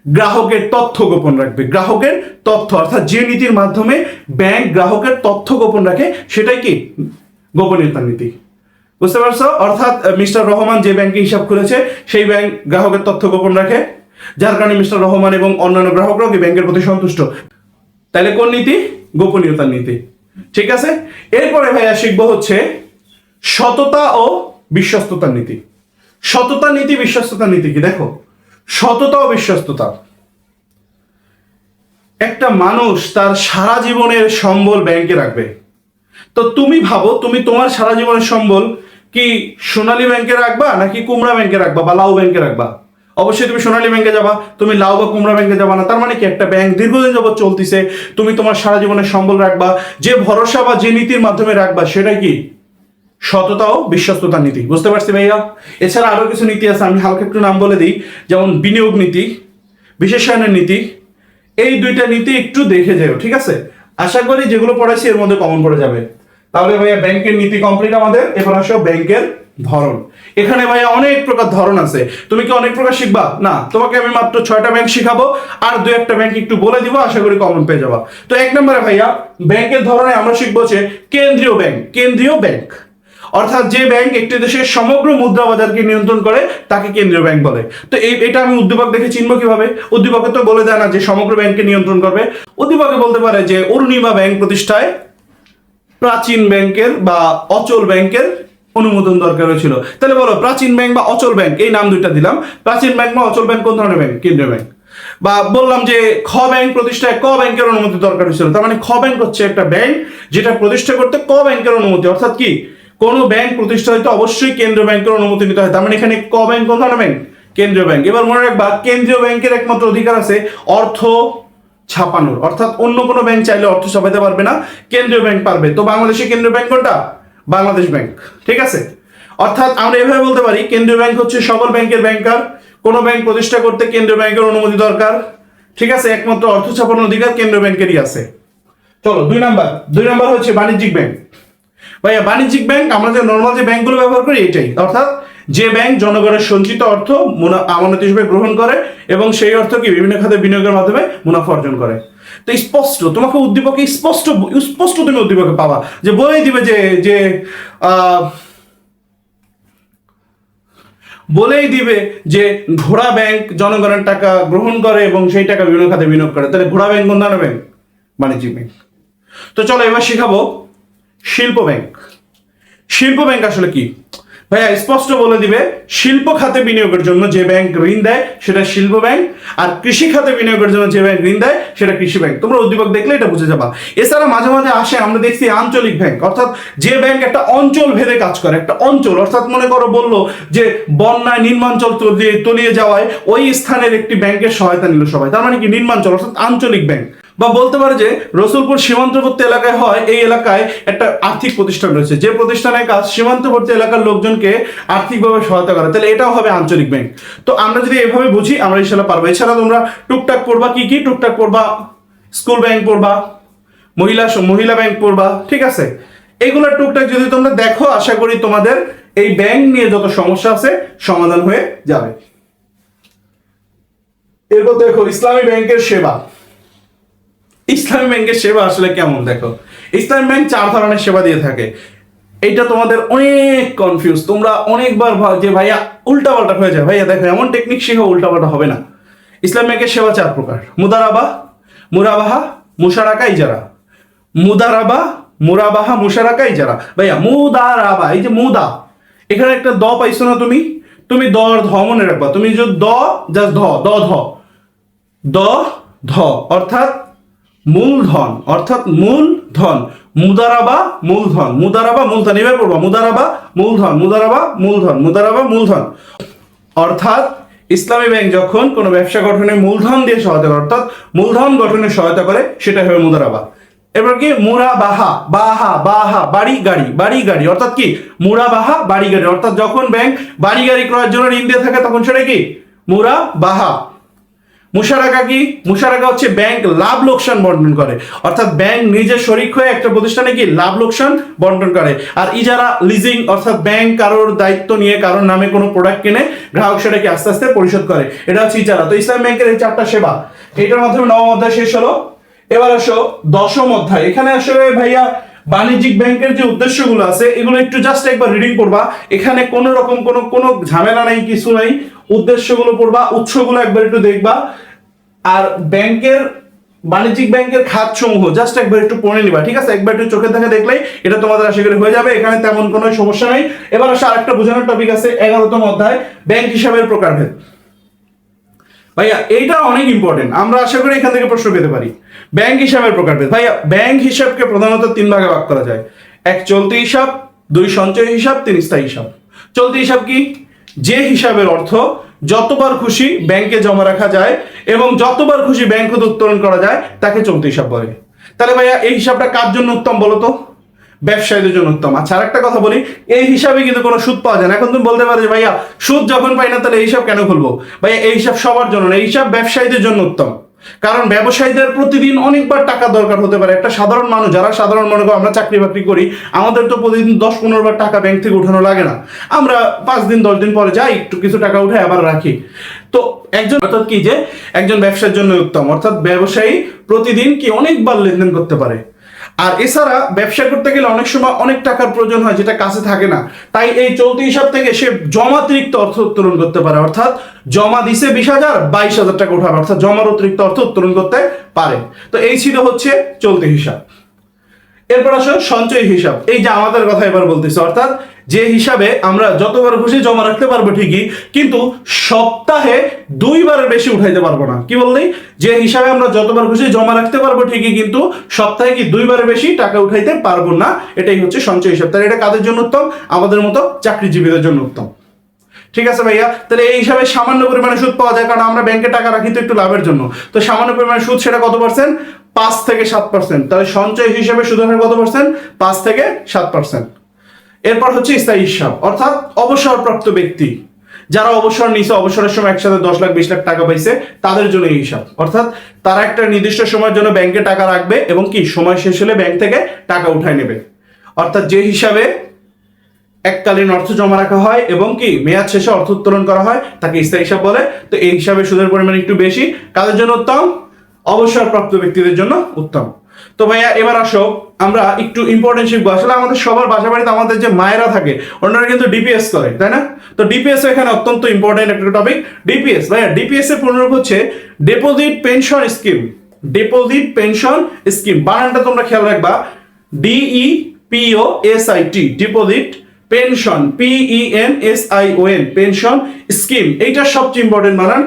গ্রাহকের তথ্য গোপন রাখবে। গ্রাহকের তথ্য অর্থাৎ যে নীতির মাধ্যমে ব্যাংক গ্রাহকের তথ্য গোপন রাখে সেটাই কি গোপনীয়তার নীতি। বুঝতে পারছো? অর্থাৎ মিস্টার রহমান যে ব্যাংকে হিসাব খুলেছে সেই ব্যাংক গ্রাহকের তথ্য গোপন রাখে, যার কারণে মিস্টার রহমান এবং অন্যান্য গ্রাহকরাও কি ব্যাংকের প্রতি সন্তুষ্ট। তাহলে কোন নীতি? গোপনীয়তার নীতি। ঠিক আছে, এরপরে ভাইয়া শিখবো হচ্ছে সততা ও বিশ্বস্ততার নীতি। সততা নীতি, বিশ্বস্ততার নীতি কি? দেখো, সততা ও বিশ্বস্ততা, একটা মানুষ তার সারা জীবনের সম্বল ব্যাংকে রাখবে। তো তুমি ভাবো, তুমি তোমার সারা জীবনের সম্বল কি সোনালী ব্যাংকে রাখবা নাকি কুমড়া ব্যাংকে রাখবা বা লাউ ব্যাংকে রাখবা? অবশ্যই তুমি সোনালী ব্যাংকে যাবা, তুমি লাউ বা কুমড়া ব্যাংকে যাবা না। তার মানে কি, একটা ব্যাংক দীর্ঘদিন যাবত চলতেছে, তুমি তোমার সারা জীবনের সম্বল রাখবা, যে ভরসা বা যে নীতির মাধ্যমে রাখবা সেটা কি সততা ও বিশ্বস্ততার নীতি। বুঝতে পারছি ভাইয়া? এছাড়া আরো কিছু নীতি আছে, আমি হালকা একটু নাম বলে দিই, যেমন বিনিয়োগ নীতি, বিশেষায়নের নীতি। এই দুইটা নীতি একটু দেখে যাও, ঠিক আছে? আশা করি যেগুলো পড়াইছি এর মধ্যে কমন পড়ে যাবে। তাহলে ভাইয়া ব্যাংকের নীতি কমপ্লিট আমাদের। এবার আসো ব্যাংকের ধরন। এখানে ভাইয়া অনেক প্রকার ধরন আছে। তুমি কি অনেক প্রকার শিখবা? না, তোমাকে আমি মাত্র 6টা ব্যাংক শিখাবো, আর 2-1টা ব্যাংক একটু বলে দিব, আশা করি কমন পেয়ে যাবা। তো 1 নম্বরে ভাইয়া ব্যাংকের ধরনে আমরা শিখবো যে কেন্দ্রীয় ব্যাংক। কেন্দ্রীয় ব্যাংক অর্থাৎ যে ব্যাংক একটি দেশের সমগ্র মুদ্রা বাজারকে নিয়ন্ত্রণ করে তাকে কেন্দ্রীয় ব্যাংক বলে। তো এটা আমি উদ্দীপক দেখে চিনবো কিভাবে? উদ্দীপকে তো বলে দেয় না যে সমগ্র ব্যাংককে নিয়ন্ত্রণ করবে। উদ্দীপকে বলতে পারে যে অরুণিমা ব্যাংক প্রতিষ্ঠায় প্রাচীন ব্যাংকের বা অচল ব্যাংকের অনুমোদন দরকার হয়েছিল। তাহলে বলো, প্রাচীন ব্যাংক বা অচল ব্যাংক, এই নাম দুইটা দিলাম। প্রাচীন ব্যাংক বা অচল ব্যাংক কোন ধরনের ব্যাংক? কেন্দ্রীয় ব্যাংক। বা বললাম যে খ ব্যাংক প্রতিষ্ঠায় ক ব্যাংকের অনুমতি দরকার হয়েছিল। তার মানে খ ব্যাংক হচ্ছে একটা ব্যাংক যেটা প্রতিষ্ঠা করতে ক ব্যাংকের অনুমতি, অর্থাৎ কি কোন ব্যাংক প্রতিষ্ঠা হইতে অবশ্যই কেন্দ্রীয় ব্যাংকের অনুমতি নিতে হয়। তার মানে এখানে ক ব্যাংক কোন ধরনের ব্যাংক? কেন্দ্রীয় ব্যাংক। এবার মনে রাখবা, কেন্দ্রীয় ব্যাংকের একমাত্র অধিকার আছে অর্থ ছাপানোর, অর্থাৎ অন্য কোনো ব্যাংক চাইলে অর্থ ছাপাতে পারবে না, কেন্দ্রীয় ব্যাংক পারবে। তো বাংলাদেশের কেন্দ্রীয় ব্যাংক কোনটা? বাংলাদেশ ব্যাংক। ঠিক আছে, অর্থাৎ আমরা এভাবে বলতে পারি কেন্দ্রীয় ব্যাংক হচ্ছে সকল ব্যাংকের ব্যাংকার। কোনো ব্যাংক প্রতিষ্ঠা করতে কেন্দ্রীয় ব্যাংকের অনুমতি দরকার। ঠিক আছে, একমাত্র অর্থ ছাপানোর অধিকার কেন্দ্রীয় ব্যাংকেরই আছে। চলো 2 নাম্বার হচ্ছে বাণিজ্যিক ব্যাংক। ভাইয়া বাণিজ্যিক ব্যাংক আমরা যে নর্মাল যে ব্যাংকগুলো ব্যবহার করি এটাই, অর্থাৎ যে ব্যাংক জনগণের সঞ্চিত অর্থ আমানত হিসেবে গ্রহণ করে এবং সেই অর্থ কি বিভিন্ন খাতে বিনিয়োগের মাধ্যমে মুনাফা অর্জন করে। তো স্পষ্ট তোমাকে উদ্দীপকে স্পষ্ট স্পষ্ট তুমি উদ্দীপকে পাবা যে বলেই দিবে যে যে বলেই দিবে যে ঘোড়া ব্যাংক জনগণের টাকা গ্রহণ করে এবং সেই টাকা বিভিন্ন খাতে বিনিয়োগ করে। তাহলে ঘোড়া ব্যাংক কোন ধরনের ব্যাংক? বাণিজ্যিক ব্যাংক। তো চলো এবার শিখাবো শিল্প ব্যাংক। শিল্প ব্যাংক আসলে কি? ভাইয়া স্পষ্ট বলে দিবে শিল্প খাতে বিনিয়োগের জন্য যে ব্যাংক ঋণ দেয় সেটা শিল্প ব্যাংক, আর কৃষি খাতে বিনিয়োগের জন্য যে ব্যাংক ঋণ দেয় সেটা কৃষি ব্যাংক। তোমরা উদ্দীপক দেখলে এটা বুঝে যাবা। এছাড়া মাঝে মাঝে আসে আমরা দেখছি আঞ্চলিক ব্যাংক, অর্থাৎ যে ব্যাংক একটা অঞ্চল ভেদে কাজ করে। একটা অঞ্চল অর্থাৎ মনে করো বললো যে বন্যায় নিম্নাঞ্চল তলিয়ে যাওয়ায় ওই স্থানের একটি ব্যাংকের সহায়তা নিল সবাই, তার মানে কি নিম্নাঞ্চল অর্থাৎ আঞ্চলিক ব্যাংক। বা বলতে পারে যে রসুলপুর সীমান্তবর্তী এলাকায় হয়, এই এলাকায় একটা আর্থিক প্রতিষ্ঠান রয়েছে যে প্রতিষ্ঠানের কাজ সীমান্তবর্তী এলাকার লোকজনকে আর্থিকভাবে সহায়তা করে, তাহলে এটাও হবে আঞ্চলিক ব্যাংক। তো আমরা যদি এভাবে বুঝি আমরা ইনশাল্লাহ পারবো। এছাড়া তোমরা টুকটাক পড়বা, কি কি টুকটাক পড়বা? স্কুল ব্যাংক পড়বা, মহিলা ব্যাংক পড়বা, ঠিক আছে? এগুলো টুকটাক যদি তোমরা দেখো আশা করি তোমাদের এই ব্যাংক নিয়ে যত সমস্যা আছে সমাধান হয়ে যাবে। এরপর দেখো ইসলামী ব্যাংকের সেবা। ইসলামী ব্যাংকের সেবা আসলে কেমন? দেখো, ইসলামী ব্যাংক 4 ধরনের সেবা দিয়ে থাকে। এটা তোমাদের অনেক কনফিউজ, তোমরা অনেকবার যে ভাইয়া উল্টাপাল্টা হয়ে যায়। ভাইয়া দেখো, এমন টেকনিক শেখো উল্টাপাল্টা হবে না। ইসলামী ব্যাংকের সেবা 4 প্রকার: মুদারাবা, মুরাবাহা, মুশারাকা, ইজারা। মুদারাবা, মুরাবাহা, মুশারাকা, ইজারা। ভাইয়া মুদারাবা, এই যে মুদা, এখানে একটা দ পাইছো না তুমি? তুমি দ আর ধ মনে রাখবা। তুমি যে দ জাস্ট ধ, দ ধ, দ ধ অর্থাৎ মূলধন, অর্থাৎ মূলধন। মুদারাবা মূলধন, মুদারাবা মূলধন। এবার পড়বা মুদারাবা মূলধন, মুদারাবা মূলধন, মুদারাবা মূলধন। অর্থাৎ ইসলামী ব্যাংক যখন কোনো ব্যবসা গঠনে মূলধন দিয়ে সহায়তা করে, অর্থাৎ মূলধন গঠনে সহায়তা করে, সেটা হবে মুদারাবা। এবার কি মুরাবাহা, বাহা বাহা বাড়ি গাড়ি, বাড়ি গাড়ি অর্থাৎ কি মুরাবাহা বাড়ি গাড়ি, অর্থাৎ যখন ব্যাংক বাড়ি গাড়ি ক্রয়ের জন্য ঋণ দিয়ে থাকে তখন সেটা কি মুরাবাহা। মুশারাকা কি? মুশারাকা হচ্ছে ব্যাংক লাভ লোকসান বন্টন করে, অর্থাৎ ব্যাংক নিজে শরিক হয়ে একটা প্রতিষ্ঠানে কি লাভ লোকসান বন্টন করে। আর ইজারা লিজিং অর্থাৎ ব্যাংক কারোর দায়িত্ব নিয়ে কারোর নামে কোনো প্রোডাক্ট কিনে গ্রাহক সেটাকে আস্তে আস্তে পরিশোধ করে, এটা হচ্ছে ইজারা। তো ইসলাম ব্যাংকের এই 4টা সেবা, এটার মাধ্যমে নবম অধ্যায় শেষ হলো। এবার আসো দশম অধ্যায়। এখানে আসলে ভাইয়া বাণিজ্যিক ব্যাংকের যে উদ্দেশ্যগুলো আছে এগুলো একটু জাস্ট একবার রিডিং করবা, এখানে কোনো রকম কোনো ঝামেলা নাই, কিছু নাই, উদ্দেশ্যগুলো পড়বা, উৎসগুলো একবার একটু দেখবা, আর ব্যাংকের বাণিজ্যিক ব্যাংকের খাত সমূহ জাস্ট একবার একটু পড়ে নিবা, ঠিক আছে? একবার একটু চোখে দেখে দেখলেই এটা তোমাদের আশা করি হয়ে যাবে, এখানে তেমন কোনো সমস্যা নাই। এবার আসলে আরেকটা বোঝানোর টপিক আছে 11তম অধ্যায়, ব্যাংক হিসাবের প্রকারভেদ। ভাইয়া এইটা অনেক ইম্পর্টেন্ট, আমরা আশা করি এখান থেকে প্রশ্ন পেতে পারি। ব্যাংক হিসাবের প্রকারভেদ। ভাইয়া ব্যাংক হিসাবকে প্রধানত 3 ভাগে ভাগ করা যায়। 1 চলতি হিসাব, 2 সঞ্চয় হিসাব, 3 স্থায়ী হিসাব। চলতি হিসাব কি? যে হিসাবের অর্থ যতবার খুশি ব্যাংকে জমা রাখা যায় এবং যতবার খুশি ব্যাংক হতে উত্তোলন করা যায় তাকে চলতি হিসাব বলে। তাহলে ভাইয়া এই হিসাবটা কার জন্য উত্তম বলো তো? ব্যবসায়ীদের জন্য উত্তম। আচ্ছা আরেকটা কথা বলি, এই হিসাবে কিন্তু কোনো সুদ পাওয়া যায় না। এখন তুমি বলতে পারো যে ভাইয়া সুদ যখন পাই না তাহলে এই হিসাব কেন খুলবো? ভাইয়া এই হিসাব সবার জন্য না, এই হিসাব ব্যবসায়ীদের জন্য উত্তম। কারণ ব্যবসায়ীদের প্রতিদিন অনেকবার টাকা দরকার হতে পারে। একটা সাধারণ মানুষ, যারা সাধারণ মনে করো আমরা চাকরি বাকরি করি, আমাদের তো প্রতিদিন 10-15 বার টাকা ব্যাংক থেকে উঠানো লাগে না। আমরা 5 দিন 10 দিন পরে যাই, একটু কিছু টাকা উঠে আবার রাখি। তো একজন অর্থাৎ কি যে একজন ব্যবসার জন্য উত্তম, অর্থাৎ ব্যবসায়ী প্রতিদিন কি অনেকবার লেনদেন করতে পারে। আর এছাড়া ব্যবসা করতে গেলে অনেক সময় অনেক টাকার প্রয়োজন হয় যেটা কাছে থাকে না, তাই এই চলতি হিসাব থেকে সে জমাতিরিক্ত অর্থ উত্তোলন করতে পারে, অর্থাৎ জমা দিছে 20,000, 22,000 টাকা উঠাবে, অর্থাৎ জমার অতিরিক্ত অর্থ উত্তোলন করতে পারে। তো এই ছিল হচ্ছে চলতি হিসাব। এরপর আসো সঞ্চয় হিসাব। এই যে আমাদের কথা এবার বলতেছে, অর্থাৎ যে হিসাবে আমরা যতবার খুশি জমা রাখতে পারবো ঠিকই, কিন্তু সপ্তাহে 2 বারের বেশি উঠাইতে পারবো না। কি বললি? যে হিসাবে আমরা যতবার খুশি জমা রাখতে পারবো ঠিকই, কিন্তু সপ্তাহে কি 2 বারের বেশি টাকা উঠাইতে পারবো না, এটাই হচ্ছে সঞ্চয় হিসাব। তাহলে এটা কাদের জন্য উত্তম? আমাদের মতো চাকরিজীবীদের জন্য উত্তম। ঠিক আছে ভাইয়া, তাহলে এই হিসাবে সামান্য পরিমাণে সুদ পাওয়া যায়, কারণ আমরা ব্যাংকে টাকা রাখি তো একটু লাভের জন্য। তো সামান্য পরিমাণে সুদ, সেটা কত পার্সেন্ট? 5 থেকে 7%। তাহলে সঞ্চয় হিসাবে সুদের হার কত পার্সেন্ট? 5 থেকে 7%। এরপর হচ্ছে স্থায়ী হিসাব, অর্থাৎ অবসরপ্রাপ্ত ব্যক্তি যারা অবসর নিছে, অবসরের সময় একসাথে 10 লাখ 20 লাখ টাকা পাইছে, তাদের জন্য এই হিসাব। অর্থাৎ তারা একটা নির্দিষ্ট সময়ের জন্য ব্যাংকে টাকা রাখবে এবং কি সময় শেষ হলে ব্যাংক থেকে টাকা উঠায় নেবে। অর্থাৎ যে হিসাবে এককালীন অর্থ জমা রাখা হয় এবং কি মেয়াদ শেষে অর্থ উত্তোলন করা হয় তাকে স্থায়ী হিসাব বলে। তো এই হিসাবে সুদের পরিমাণ একটু বেশি, কাদের জন্য উত্তম? অবসরপ্রাপ্ত ব্যক্তিদের জন্য উত্তম। তো ভাইয়া এবার আসো আমরা একটু ইম্পর্টেন্ট শিখবো। আসলে আমাদের সবার বাসা বাড়িতে আমাদের যে মায়েরা থাকে ওনারা কিন্তু ডিপিএস করে, তাই না? তো ডিপিএস এখানে অত্যন্ত ইম্পর্টেন্ট একটা টপিক। ডিপিএস ভাইয়া, ডিপিএস এর পূর্ণরূপ হচ্ছে deposit pension scheme. Deposit pension scheme, বানানটা তোমরা খেয়াল রাখবা, DEPOSIT, deposit pension, PENSION, pension scheme. এইটা সবচেয়ে ইম্পর্টেন্ট বানান।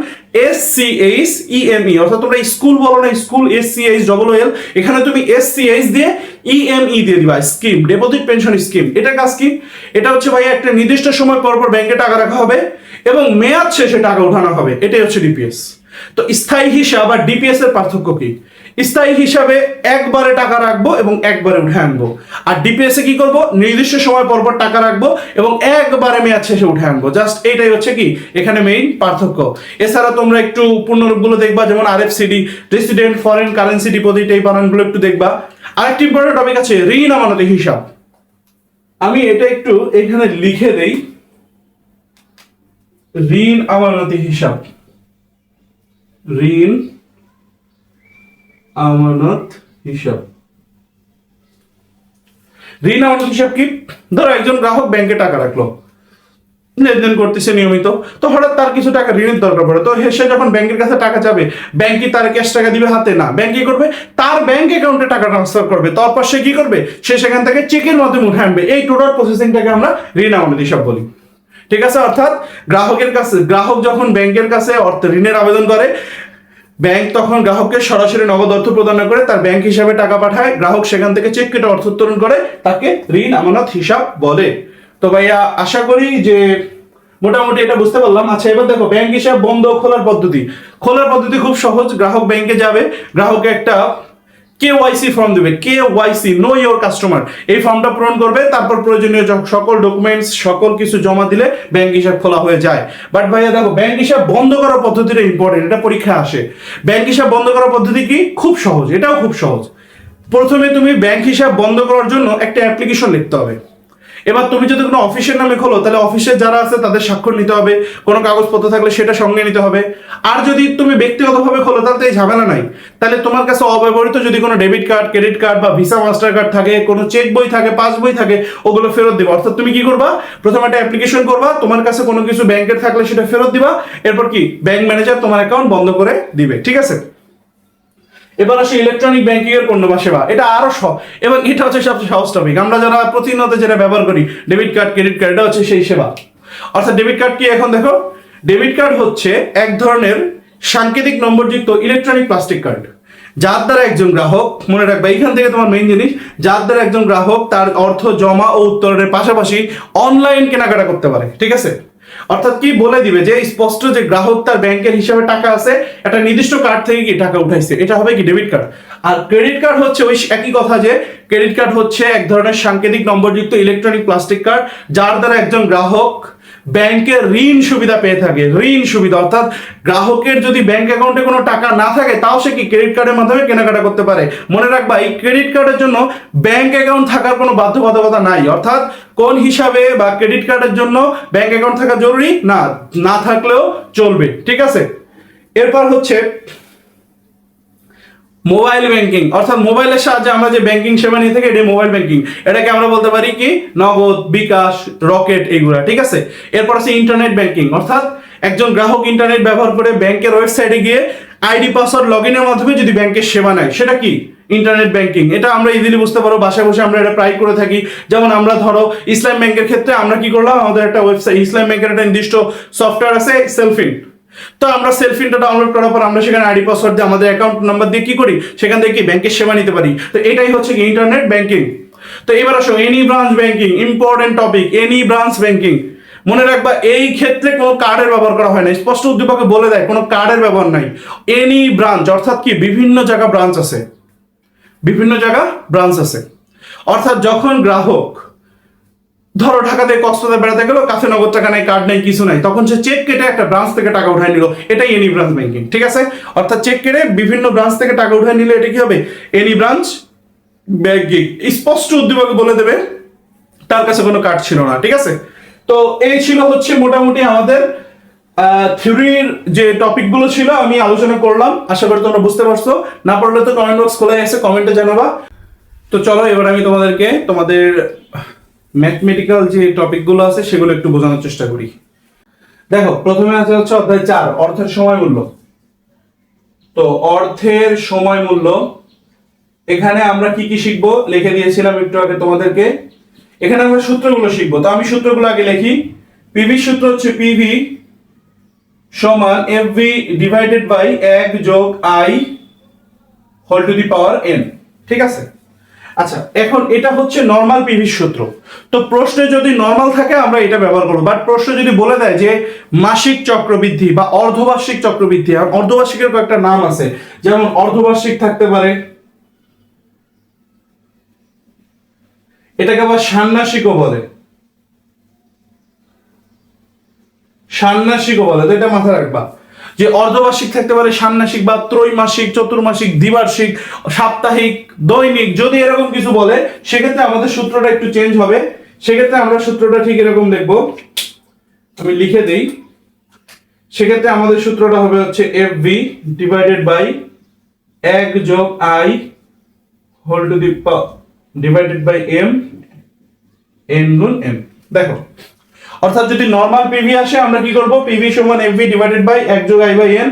SCHEME, অর্থাৎ তোমরা স্কুল বলো না, স্কুল SCHOOL, এখানে তুমি SCH দিয়ে EME দিয়ে দিবা, স্কিম, ডিপোজিট পেনশন স্কিম। এটা কাজ কি? এটা হচ্ছে ভাই একটা নির্দিষ্ট সময় পর পর ব্যাংকে টাকা রাখা হবে এবং মেয়াদ শেষে টাকা উঠানো হবে, এটাই হচ্ছে ডিপিএস। তো স্থায়ী হিসাব আর ডিপিএস এর পার্থক্য কি? স্থায়ী হিসাবে একবারে টাকা রাখবো এবং একবারে উঠে আনবো, আর ডিপিএস এ কি করব? নির্দিষ্ট সময় পর পর টাকা রাখবো এবং একবারে মেয়াদ শেষে উঠে আনবো। জাস্ট এইটাই হচ্ছে কি এখানে মেইন পার্থক্য। এছাড়া তোমরা একটু পূর্ণরূপগুলো দেখবা, যেমন RFCD, resident foreign currency deposit, এই বানানগুলো একটু দেখবা। আরেকটি ইম্পর্টেন্ট টপিক আছে ঋণ আমানতি হিসাব। আমি এটা একটু এখানে লিখে দেই, ঋণ আমানতি হিসাব। ঋণ আমানত হিসাব। ঋণ আমানত হিসাব কি? ধরো একজন গ্রাহক ব্যাংকে টাকা রাখলো, লেনদেন করতেছে নিয়মিত, তো হঠাৎ তার কিছু টাকা ঋণের দরকার পড়ে। তো সে যখন ব্যাংকের কাছে টাকা যাবে, ব্যাংক কি তার ক্যাশ টাকা দিবে হাতে? না, ব্যাংক কি করবে? তার ব্যাংক অ্যাকাউন্টে টাকা ট্রান্সফার করবে। তারপর সে কি করবে? সে সেখান থেকে চেকের মাধ্যমে উঠে আনবে। এই টোটাল প্রসেসিংটাকে আমরা ঋণ আমানত হিসাব বলি। ঠিক আছে? অর্থাৎ গ্রাহক যখন ব্যাংকের কাছে ঋণের আবেদন করে, ব্যাংক তখন গ্রাহককে সরাসরি নগদ অর্থ প্রদান না করে তার ব্যাংক হিসাবে টাকা পাঠায়, গ্রাহক সেখান থেকে চেক কেটে অর্থ উত্তোলন করে, তাকে ঋণ আমানত হিসাব বলে। তো ভাইয়া আশা করি যে মোটামুটি এটা বুঝতে পারলাম। আচ্ছা এবার দেখো ব্যাংক হিসাব বন্ধ খোলার পদ্ধতি। খোলার পদ্ধতি খুব সহজ। গ্রাহক ব্যাংকে যাবে, গ্রাহকে একটা KYC ফর্ম দিবে, KYC নো ইওর কাস্টমার, এই ফর্মটা পূরণ করবে, তারপর প্রয়োজনীয় সকল ডকুমেন্টস সকল কিছু জমা দিলে ব্যাংক হিসাব খোলা হয়ে যায়। বাট ভাইয়া দেখো, ব্যাংক হিসাব বন্ধ করার পদ্ধতিটা ইম্পর্টেন্ট, এটা পরীক্ষায় আসে। ব্যাংক হিসাব বন্ধ করার পদ্ধতি কি? খুব সহজ, এটাও খুব সহজ। প্রথমে তুমি ব্যাংক হিসাব বন্ধ করার জন্য একটা অ্যাপ্লিকেশন লিখতে হবে। এবার তুমি যদি কোনো অফিসের নামে খোলো, তাহলে অফিসে যারা আছে তাদের স্বাক্ষর নিতে হবে, কোনো কাগজপত্র থাকলে সেটা সঙ্গে নিতে হবে। আর যদি তুমি ব্যক্তিগতভাবে খোলো, তাহলে তো এই ঝামেলা নাই। তাহলে তোমার কাছে অব্যবহৃত যদি কোনো ডেবিট কার্ড, ক্রেডিট কার্ড বা ভিসা মাস্টার কার্ড থাকে, কোনো চেক বই থাকে, পাস বই থাকে, ওগুলো ফেরত দিবা। অর্থাৎ তুমি কি করবা? প্রথমে একটা অ্যাপ্লিকেশন করবা, তোমার কাছে কোনো কিছু ব্যাংকের থাকলে সেটা ফেরত দিবা, এরপর কি ব্যাংক ম্যানেজার তোমার অ্যাকাউন্ট বন্ধ করে দিবে। ঠিক আছে? এবার আসে ইলেকট্রনিক ব্যাংকিং এর পণ্য বা সেবা, এটা আরো এবং এটা হচ্ছে সবচেয়ে সহজ টপিক। আমরা যারা প্রতিনিয়ত যেটা ব্যবহার করি, ডেবিট কার্ড, ক্রেডিট কার্ড, এটা হচ্ছে সেই সেবা। অর্থাৎ ডেবিট কার্ড কি? এখন দেখো, ডেবিট কার্ড হচ্ছে এক ধরনের সাংকেতিক নম্বরযুক্ত ইলেকট্রনিক প্লাস্টিক কার্ড, যার দ্বারা একজন গ্রাহক, মনে রাখবে এইখান থেকে তোমার মেইন জিনিস, যার দ্বারা একজন গ্রাহক তার অর্থ জমা ও উত্তোলনের পাশাপাশি অনলাইন কেনাকাটা করতে পারে। ঠিক আছে? অর্থাৎ কি বলে দিবে যে স্পষ্ট যে গ্রাহক তার ব্যাংকের হিসাবে টাকা আছে, একটা নির্দিষ্ট কার্ড থেকে কি টাকা উঠাইছে, এটা হবে কি ডেবিট কার্ড। আর ক্রেডিট কার্ড হচ্ছে ওই একই কথা, যে ক্রেডিট কার্ড হচ্ছে এক ধরনের সাংকেতিক নম্বরযুক্ত ইলেকট্রনিক প্লাস্টিক কার্ড, যার দ্বারা একজন গ্রাহক ব্যাংকের ঋণ সুবিধা পেয়ে থাকে। ঋণ সুবিধা অর্থাৎ গ্রাহকের যদি ব্যাংক অ্যাকাউন্টে কোনো টাকা না থাকে, তাও সে কি ক্রেডিট কার্ডের মাধ্যমে কেনাকাটা করতে পারে। মনে রাখবা, এই ক্রেডিট কার্ডের জন্য ব্যাংক অ্যাকাউন্ট থাকার কোনো বাধ্যবাধকতা নাই। অর্থাৎ কোন হিসাবে বা ক্রেডিট কার্ডের জন্য ব্যাংক অ্যাকাউন্ট থাকা জরুরি না, না থাকলেও চলবে। ঠিক আছে? এরপর হচ্ছে মোবাইল ব্যাংকিং, অর্থাৎ মোবাইলের সাহায্যে আমরা যে ব্যাংকিং সেবা নিয়ে থাকি, এটা মোবাইল ব্যাংকিং। এটাকে আমরা বলতে পারি কি নগদ, বিকাশ, রকেট, এইগুলা। ঠিক আছে? এরপর আছে ইন্টারনেট ব্যাংকিং, অর্থাৎ একজন গ্রাহক ইন্টারনেট ব্যবহার করে ব্যাংকের ওয়েবসাইটে গিয়ে আইডি পাসওয়ার্ড লগ ইনের মাধ্যমে যদি ব্যাংকের সেবা নেয়, সেটা কি ইন্টারনেট ব্যাংকিং। এটা আমরা ইজিলি বুঝতে পারো, বাসায় বসে আমরা এটা প্রায় করে থাকি। যেমন আমরা ধরো ইসলাম ব্যাংকের ক্ষেত্রে আমরা কি করলাম, আমাদের একটা ওয়েবসাইট, ইসলাম ব্যাংকের একটা নির্দিষ্ট সফটওয়্যার আছে সেলফিন। তো আমরা সেলফিনটা ডাউনলোড করার পর আমরা সেখানে আইডি পাসওয়ার্ড দিয়ে আমাদের অ্যাকাউন্ট নাম্বার দিয়ে কি করি, সেখান থেকে কি ব্যাংকের সেবা নিতে পারি। তো এটাই হচ্ছে কি ইন্টারনেট ব্যাংকিং। তো এবার আসো any branch banking, important topic, any branch banking. মনে রাখবা, এই ক্ষেত্রে কোনো কার্ডের ব্যবহার করা হয় না, স্পষ্ট উদ্দীপকে বলে দেয় কোনো কার্ডের ব্যবহার নাই। এনি ব্রাঞ্চ অর্থাৎ কি বিভিন্ন জায়গা ব্রাঞ্চ আছে, বিভিন্ন জায়গা ব্রাঞ্চ আছে। অর্থাৎ যখন গ্রাহক ধরো ঢাকাতে কক্সবাজার বেড়াতে গেল, কাছে নগদ টাকা নাই, কার্ড নাই, কিছু নাই, তখন সে চেক কেটে একটা ব্রাঞ্চ থেকে টাকা উঠায় নিল, এটাই এনি ব্রাঞ্চ ব্যাংকিং। ঠিক আছে? অর্থাৎ চেক কেটে বিভিন্ন ব্রাঞ্চ থেকে টাকা উঠায় নিলে এটা কি হবে, এনি ব্রাঞ্চ ব্যাংকিং। স্পষ্ট উদ্দীপকে বলে দেবে তার কাছে কোনো কার্ড ছিল না। ঠিক আছে? তো এই ছিল হচ্ছে মোটামুটি আমাদের থিওরির যে টপিকগুলো ছিল আমি আলোচনা করলাম। আশা করি তোমরা বুঝতে পারছো। না পারলে তো কমেন্ট বক্স খোলা আছে, কমেন্টে জানাবা। তো চলো এবার আমি তোমাদেরকে তোমাদের ম্যাথমেটিক্যাল যে টপিকগুলো আছে সেগুলো একটু বোঝানোর চেষ্টা করি। দেখো, প্রথমে আছে হচ্ছে অধ্যায় 4, অর্থের সময় মূল্য। তো অর্থের সময় মূল্য, এখানে আমরা কি কি শিখবো লিখে দিয়েছিলাম একটু আগে তোমাদেরকে। এখানে আমরা সূত্রগুলো শিখবো। তো আমি সূত্রগুলো আগে লিখি। পিভি সূত্র হচ্ছে পিভি সমান এফভি ডিভাইডেড বাই 1 যোগ i whole to the power n. ঠিক আছে? আচ্ছা, এখন এটা হচ্ছে নরমাল পিভি সূত্র। তো প্রশ্নে যদি নরমাল থাকে আমরা এটা ব্যবহার করবো, বাট প্রশ্ন যদি বলে দেয় যে মাসিক চক্রবৃদ্ধি বা অর্ধবার্ষিক চক্রবৃদ্ধি, আর অর্ধবার্ষিকের কয়েকটা নাম আছে, যেমন অর্ধবার্ষিক থাকতে পারে, এটাকে আবার ষান্মাসিকও বলে, ষান্মাসিকও বলে। তো এটা মাথায় রাখবা যে অর্ধবার্ষিক থাকতে পারে, ষান্মাসিক বা ত্রৈমাসিক, চতুর্মাসিক, দ্বিবার্ষিক, সাপ্তাহিক, দৈনিক। যদি এরকম কিছু বলে সেক্ষেত্রে আমাদের সূত্রটা একটু চেঞ্জ হবে। সেক্ষেত্রে আমরা সূত্রটা ঠিক এরকম দেখব, আমি লিখে দেই। সেক্ষেত্রে আমাদের সূত্রটা হবে হচ্ছে এফ ভি ডিভাইডেড বাই 1 যোগ i whole to the divided by m n গুণ এম। দেখো, অর্থাৎ যদি নরমাল পিভি আসে আমরা কি করব, পিভি সমান এফভি ডিভাইডেড বাই 1 যোগ আই বাই এন।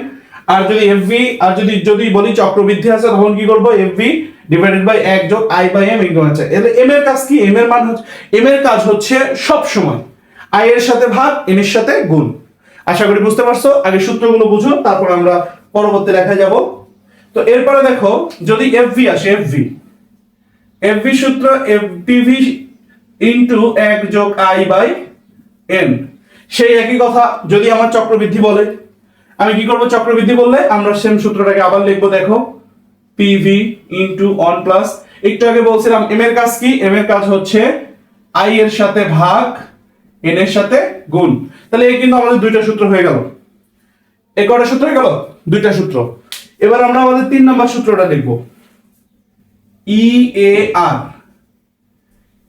আর যদি এফভি আর যদি বলি চক্রবৃদ্ধি আছে, তখন কি করব, এফভি ডিভাইডেড বাই 1 যোগ আই বাই এম ইকুয়াল আছে। এম এর কাজ কি, এম এর মান হচ্ছে, এম এর কাজ হচ্ছে সব সময় আই এর সাথে ভাগ, এন এর সাথে গুণ। আশা করি বুঝতে পারছো। আগে সূত্রগুলো বুঝো, তারপর আমরা পরবর্তী লেখায় যাব। তো এরপরে দেখো, যদি এফভি আসে, এফভি সূত্র পিভি ইনটু 1 যোগ আই বাই এন। সেই একই কথা যদি আমার চক্রবৃদ্ধি বলে, আমি কি করব, চক্রবৃদ্ধি বললে আমরা সেম সূত্রটাকে আবার লিখবো। দেখো, পিভি ইন্টু 1 প্লাস, একটু আগে বলছিলাম এম এর কাজ কি, এম এর কাজ হচ্ছে আই এর সাথে ভাগ এন এর সাথে গুণ। তাহলে এই কিন্তু আমাদের দুইটা সূত্র হয়ে গেল। এই কয়টা সূত্র হয়ে গেল? দুইটা সূত্র। এবার আমরা আমাদের 3 নাম্বার সূত্রটা লিখব। EAR,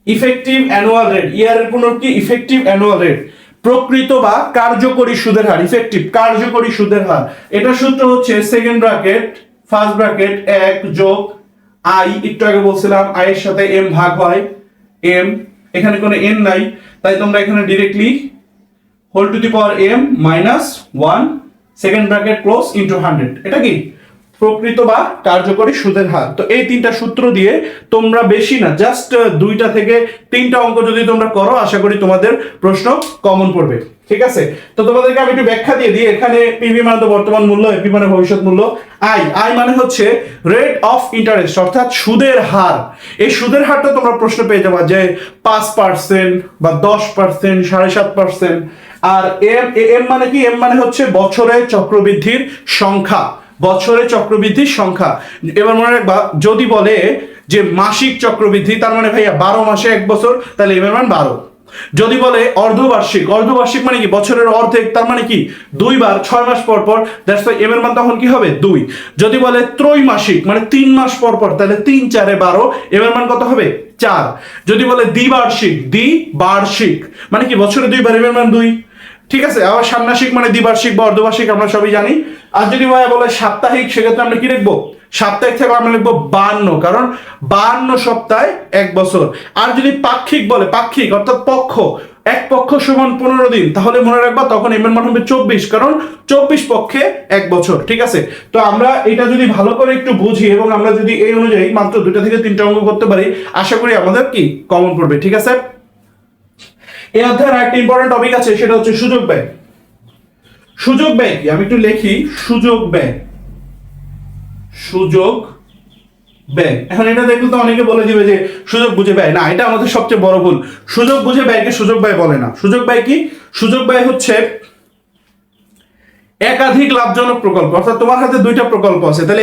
effective annual rate. EAR এর পুনর কি? ইফেক্টিভ অ্যানুয়াল রেট, প্রকৃত বা কার্যকরী সুদের হার। ইফেক্টিভ কার্যকরী সুদের হার, এটা সূত্র হচ্ছে সেকেন্ড ব্র্যাকেট ফার্স্ট ব্র্যাকেট 1 যোগ আই, একটু আগে বলছিলাম আই এর সাথে এম ভাগ হয় এম, এখানে কোনো এন নাই, তাই তোমরা এখানে directly whole to the power m minus 1 second bracket close into 100। এটা কি? প্রকৃত বা কার্যকরী সুদের হার। তো এই তিনটা সূত্র দিয়ে তোমরা বেশি না, জাস্ট 2টা থেকে 3টা অঙ্ক যদি তোমরা করো, আশা করি তোমাদের প্রশ্ন কমন পড়বে। ঠিক আছে, তো তোমাদেরকে আমি একটু ব্যাখ্যা দিয়ে দিই। এখানে পিভি মানে তো বর্তমান মূল্য, এপি মানে ভবিষ্যৎ মূল্য, আই, আই মানে হচ্ছে রেট অফ ইন্টারেস্ট, অর্থাৎ সুদের হার। এই সুদের হারটা তোমরা প্রশ্ন পেয়ে যাবা যে 5% বা 10%, 7.5%। আর এম, এম মানে কি? এম মানে হচ্ছে বছরে চক্রবৃদ্ধির সংখ্যা, বছরে চক্রবৃদ্ধির সংখ্যা। এবার মনে রাখবা, যদি বলে যে মাসিক চক্রবৃদ্ধি, তার মানে ভাইয়া 12 মাসে 1 বছর, তাহলে এম এর মান 12। যদি বলে অর্ধবার্ষিক, অর্ধবার্ষিক মানে কি? বছরের অর্ধেক, তার মানে কি? 2 বার 6 মাস পর পর, দ্যাটস ওয়াই এম এর মান তখন কি হবে? 2। যদি বলে ত্রৈমাসিক মানে 3 মাস পর পর, তাহলে 3 4 12, এম এর মান কত হবে? 4। যদি বলে দ্বিবার্ষিক, দ্বিবার্ষিক মানে কি? বছরে 2 বার, এম এর মান 2। ঠিক আছে, আবার ষান্মাসিক মানে দ্বিবার্ষিক বা অর্ধবার্ষিক, আমরা সবই জানি। আর যদি ভাইয়া বলে সাপ্তাহিক, সেক্ষেত্রে আমরা কি লিখবো? সাপ্তাহিক থেকে আমরা লিখবো 52, কারণ 52 সপ্তাহে 1 বছর। আর যদি পাক্ষিক বলে, পাক্ষিক অর্থাৎ পক্ষ, এক পক্ষ সমান 15 দিন, তাহলে মনে রাখবা তখন এম এর মান হবে 24, কারণ 24 পক্ষে 1 বছর। ঠিক আছে, তো আমরা এটা যদি ভালো করে একটু বুঝি এবং আমরা যদি এই অনুযায়ী মাত্র 2টা থেকে 3টা অঙ্ক করতে পারি, আশা করি আমাদের কি কমন পড়বে। ঠিক আছে, এই অধ্যায়ের একটা ইম্পর্টেন্ট টপিক আছে, সেটা হচ্ছে সুযোগ ব্যয়। সুযোগ ব্যয় কি? আমি একটু লিখি, সুযোগ ব্যয়, সুযোগ ব্যয়। এখন এটা দেখলে তো অনেকে বলে দিবে যে সুযোগ বুঝে ব্যয়, না, এটা আমাদের সবচেয়ে বড় ভুল। সুযোগ বুঝে ব্যয়কে সুযোগ ব্যয় বলে না। সুযোগ ব্যয় কি? সুযোগ ব্যয় হচ্ছে একাধিক লাভজনক প্রকল্প, অর্থাৎ তোমার হাতে 2টা প্রকল্প আছে, তাহলে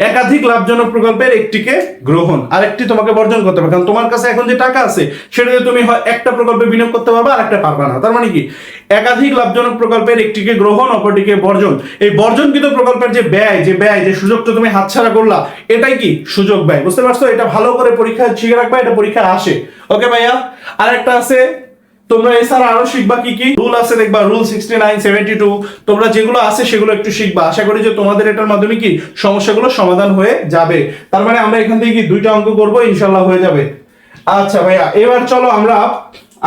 একাধিক লাভজনক প্রকল্পের একটিকে গ্রহণ, আরেকটি তোমাকে বর্জন করতে হবে। কারণ তোমার কাছে এখন যে টাকা আছে, সেটাতে তুমি হয় একটা প্রকল্পে বিনিয়োগ করতে পারবে, আর একটা পারবে না। তার মানে কি? একাধিক লাভজনক প্রকল্পের একটিকে গ্রহণ, অপরটিকে বর্জন। এই বর্জনকৃত প্রকল্পের যে ব্যয়, যে সুযোগটা তুমি হাতছাড়া করলা, এটাই কি? সুযোগ ব্যয়। বুঝতে পারছো? এটা ভালো করে পরীক্ষায় শিখে রাখবা, এটা পরীক্ষায় আসে। ওকে ভাইয়া, আরেকটা আছে, তোমরা এছাড়া আরো শিখবা কি কি রুল আছে, দেখবা রুল 69, 72, তোমরা যেগুলো আছে সেগুলো একটু শিখবা। আশা করি যে তোমাদের এটার মাধ্যমে কি সমস্যাগুলো সমাধান হয়ে যাবে। তার মানে আমরা এখান থেকে কি 2টা অঙ্ক করব, ইনশাআল্লাহ হয়ে যাবে। আচ্ছা ভাইয়া, এবার চলো আমরা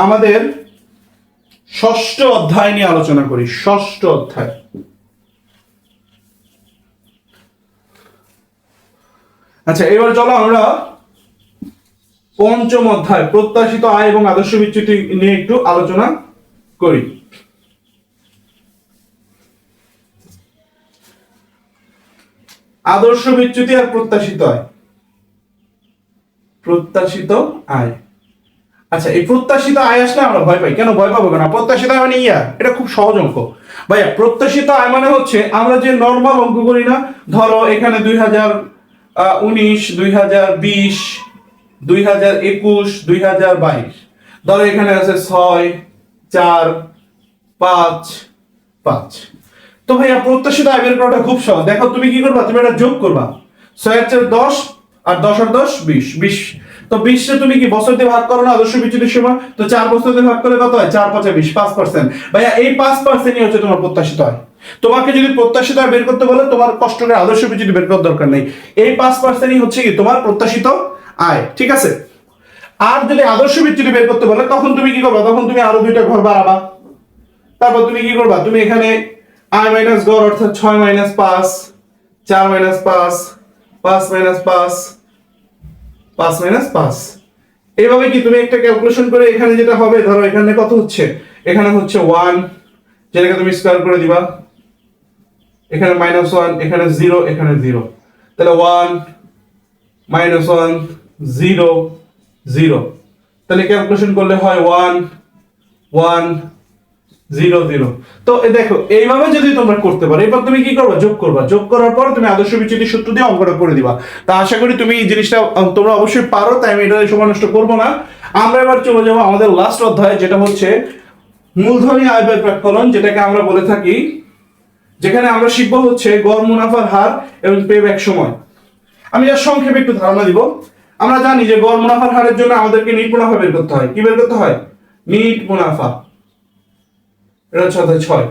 আমাদের 6ষ্ঠ অধ্যায় নিয়ে আলোচনা করি। 6ষ্ঠ অধ্যায়, আচ্ছা এবার চলো আমরা 5ম অধ্যায় প্রত্যাশিত আয় এবং আদর্শ বিচ্যুতি নিয়ে একটু আলোচনা করি। আদর্শ বিচ্যুতি আর প্রত্যাশিত আয়। প্রত্যাশিত আয়, আচ্ছা এই প্রত্যাশিত আয় আসলে আমরা ভয় পাই কেন? ভয় পাবো কেন? প্রত্যাশিত আয় মানে এটা খুব সহজ অঙ্ক ভাইয়া। প্রত্যাশিত আয় মানে হচ্ছে আমরা যে নরমাল অঙ্ক করি না, ধরো এখানে 2019, 2020, 2021, 2022, ধরো এখানে আছে 6, 4, 5, 5। তো ভাইয়া প্রত্যাশিত আয় বের করাটা খুব সহজ। দেখো তুমি কি করবা, তুমি এটা যোগ করবা, 6 আর 4 10, আর 10 আর 10 20। তো 20 রে তুমি কি বছর দিয়ে ভাগ করো না আদর্শ বিচ্যুতির সময়? তো 4 বছর দিয়ে ভাগ করলে কত হয়? 4 5 20, 5%। ভাইয়া এই 5%ই হচ্ছে তোমার প্রত্যাশিত আয়। তোমাকে যদি প্রত্যাশিত আয় বের করতে বলে, তোমার কষ্ট করে আদর্শ বিচ্যুতি বের করার দরকার নেই। এই 5%ই হচ্ছে কি তোমার প্রত্যাশিত আয়। ঠিক আছে, আর যদি আদর্শ বিচ্যুতি বের করতে বলে, তখন তুমি কি করবা? তখন তুমি আরো 2টা ঘর বাড়াবা। তারপর তুমি কি করবা? তুমি এখানে আয় মাইনাস গড়, অর্থাৎ 6 মাইনাস 5, 4 মাইনাস 5, 5 মাইনাস 5, 5 মাইনাস 5। এইভাবে কি তুমি একটা ক্যালকুলেশন করে এখানে যেটা হবে, ধরো এখানে কত হচ্ছে, এখানে হচ্ছে 1, যেটাকে তুমি স্কয়ার করে দিবা, এখানে -1, এখানে 0, এখানে 0, তাহলে 1 -1 0 0। তাহলে ক্যালকুলেশন করলে হয় 1 1 0 0। তো দেখো এইভাবে যদি তোমরা করতে পারো, এবার তুমি কি করবা, যোগ করবা, যোগ করার পর তুমি আদর্শ বিচ্যুতি সূত্র দিয়ে অঙ্কটা করে দিবা। তা আশা করি তুমি এই জিনিসটা তোমরা অবশ্যই পারো, তাই আমি এটা সময় নষ্ট করবো না। আমরা এবার চলে যাবো আমাদের লাস্ট অধ্যায়, যেটা হচ্ছে মূলধনী আয় ব্যয় প্রাক্কলন, যেটাকে আমরা বলে থাকি, যেখানে আমরা শিখবো হচ্ছে গড় মুনাফার হার এবং পেব্যাক সময়। আমি যার সংক্ষেপে একটু ধারণা দিব। আমরা জানি যে গড় মুনাফার হারের জন্য আমাদেরকে নিট মুনাফা বের করতে হয়। কি বের করতে হয়? নিট মুনাফা। এটা হচ্ছে অধ্যায় 6।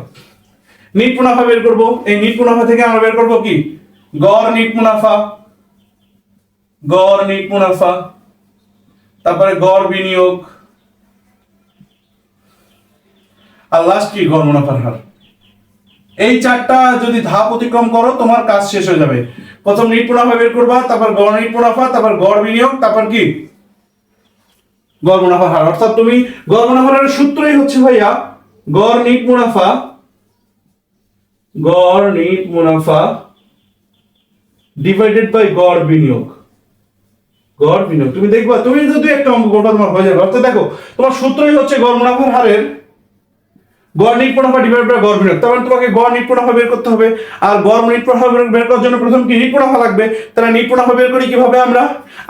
নিট মুনাফা বের করব। এই নিট মুনাফা থেকে আমরা বের করব কি, গড় নিট মুনাফা, গড় নিট মুনাফা, তারপরে গড় বিনিয়োগ, আর লাস্ট কি, গড় মুনাফার হার। এই চারটা যদি ধাপ অতিক্রম করো তোমার কাজ শেষ হয়ে যাবে। প্রথম নিট মুনাফা বের করবা, তারপর গড় নিট মুনাফা, তারপর গড় বিনিয়োগ, তারপর কি, গড় মুনাফার হার। অর্থাৎ তুমি গড় মুনাফার হারের সূত্রই হচ্ছে ভাইয়া গড় নিট মুনাফা, গড় নিট মুনাফা ডিভাইডেড বাই গড় বিনিয়োগ, গড় বিনিয়োগ। তুমি দেখবা, তুমি যদি একটা অঙ্ক করবা তোমার হয়ে যাবে। অর্থাৎ দেখো তোমার সূত্রই হচ্ছে গড় মুনাফার হারের গড় নিট মুনাফা ডিভাইড বাই গড় বিনিয়োগ। তার মানে তোমাকে গড় নিট মুনাফা বের করতে হবে, আর গড় নিট মুনাফা বের করার জন্য প্রথম কি, নিট মুনাফা লাগবে। তাহলে নিট মুনাফা বের করি কিভাবে,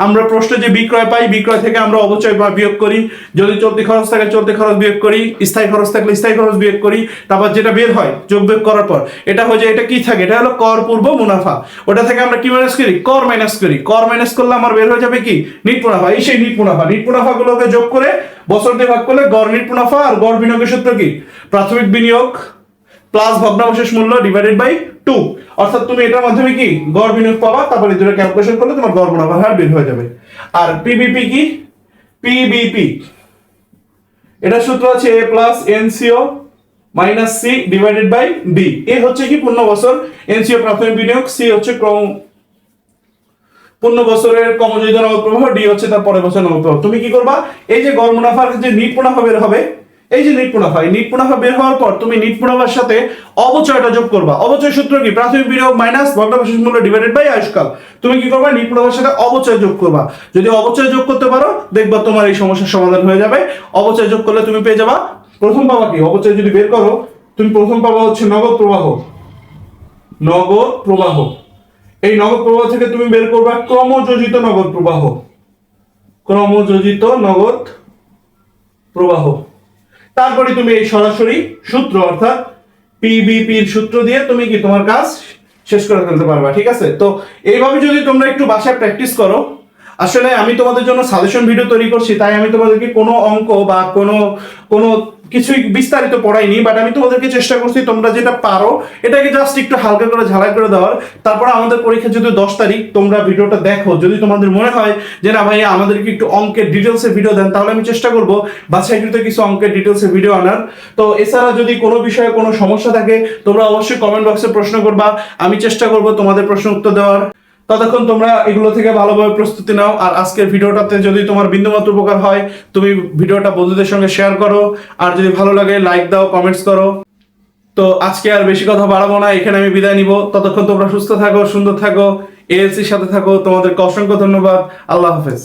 আমরা প্রশ্নে যে বিক্রয় পাই, বিক্রয় থেকে আমরা অবচয় বা বিয়োগ করি। যদি চলতি খরচ থাকে চলতি খরচ বিয়োগ করি, স্থায়ী খরচ থাকলে স্থায়ী খরচ বিয়োগ করি। তারপর যেটা বের হয় যোগ বিয়োগ করার পর এটা হয়ে যায়, এটা কি থাকে, এটা হলো কর পূর্ব মুনাফা। ওটা থেকে আমরা কি মাইনাস করি, কর মাইনাস করি। কর মাইনাস করলে আমার বের হয়ে যাবে কি, নিট মুনাফা। এই সেই নিট মুনাফা। নিট মুনাফা গুলোকে যোগ করে বছর দিয়ে ভাগ করলে গড় নিট মুনাফা। আর গড় বিনিয়োগের সূত্র কি, প্রাথমিক বিনিয়োগ প্লাস ভগ্নাবশেষ মূল্য ডিভাইডেড বাই 2। অর্থাৎ তুমি এটার মাধ্যমে কি, গড় বিনিয়োগ পাবা, তারপরে দুটো ক্যালকুলেশন করলে তোমার গড় মুনাফার হার বের হয়ে যাবে। আর পিবিপি কি, পিবিপি এটার সূত্র আছে a প্লাস এনসিও minus C divided by B. A হচ্ছে কি পূর্ণ বছর, এনসিও প্রাথমিক বিনিয়োগ, সি হচ্ছে পূর্ণ বছরের কর্মজীবিত নগদ প্রবাহ, ডি হচ্ছে তার পরের বছর নগদ প্রবাহ। তুমি কি করবা, এই যে গড় মুনাফার যে নিট মুনাফা বের হবে, এই যে নিট মুনাফা, এই নিট মুনাফা বের হওয়ার পর তুমি নিট মুনাফার সাথে অবচয়টা যোগ করবা। অবচয় সূত্র কি, প্রাথমিক বিনিয়োগ মাইনাস ভগ্নাবশেষ মূল্য ডিভাইডেড বাই আয়ুষ্কাল। তুমি কি করবা, নিট মুনাফার সাথে অবচয় যোগ করবা। যদি অবচয় যোগ করতে পারো দেখবা তোমার এই সমস্যার সমাধান হয়ে যাবে। অবচয় যোগ করলে তুমি পেয়ে যাবা, প্রথম পাবা কি, অবচয় যদি বের করো তুমি প্রথম পাবা হচ্ছে নগদ প্রবাহ, নগদ প্রবাহ। এই নগদ প্রবাহ থেকে তুমি বের করবা ক্রমযোজিত নগদ প্রবাহ, ক্রমযোজিত নগদ প্রবাহ। তারপরে তুমি এই সরাসরি সূত্র অর্থাৎ পিবিপির সূত্র দিয়ে তুমি কি তোমার কাজ শেষ করে ফেলতে পারবা। ঠিক আছে, তো এইভাবে যদি তোমরা একটু বাসায় প্র্যাকটিস করো, আসলে আমি তোমাদের জন্য সাজেশন ভিডিও তৈরি করছি, তাই আমি তোমাদেরকে কোনো অঙ্ক বা কোনো কিছুই বিস্তারিত পড়াইনি, বাট আমি তোমাদেরকে চেষ্টা করছি তোমরা যেটা পারো এটাকে জাস্ট একটু হালকা করে ঝালাই করে দেওয়ার। তারপর আমাদের পরীক্ষা যদি 10 তারিখ, তোমরা ভিডিওটা দেখো, যদি তোমাদের মনে হয় যে না ভাই আমাদেরকে একটু অঙ্কের ডিটেলসের ভিডিও দেন, তাহলে আমি চেষ্টা করবো বাছাইকৃত কিছু অঙ্কের ডিটেলসের ভিডিও আনার। তো এছাড়া যদি কোনো বিষয়ে কোনো সমস্যা থাকে তোমরা অবশ্যই কমেন্ট বক্সে প্রশ্ন করবা, আমি চেষ্টা করবো তোমাদের প্রশ্ন উত্তর দেওয়ার। ততক্ষণ তোমরা এগুলো থেকে ভালোভাবে প্রস্তুতি নাও। আর আজকের ভিডিওটাতে যদি তোমার বিন্দুমাত্র উপকার হয় তুমি ভিডিওটা বন্ধুদের সঙ্গে শেয়ার করো, আর যদি ভালো লাগে লাইক দাও, কমেন্টস করো। তো আজকে আর বেশি কথা বাড়াবো না, এখানে আমি বিদায় নিব। ততক্ষণ তোমরা সুস্থ থাকো, সুন্দর থাকো, এএলসির সাথে থাকো। তোমাদেরকে অসংখ্য ধন্যবাদ। আল্লাহ হাফেজ।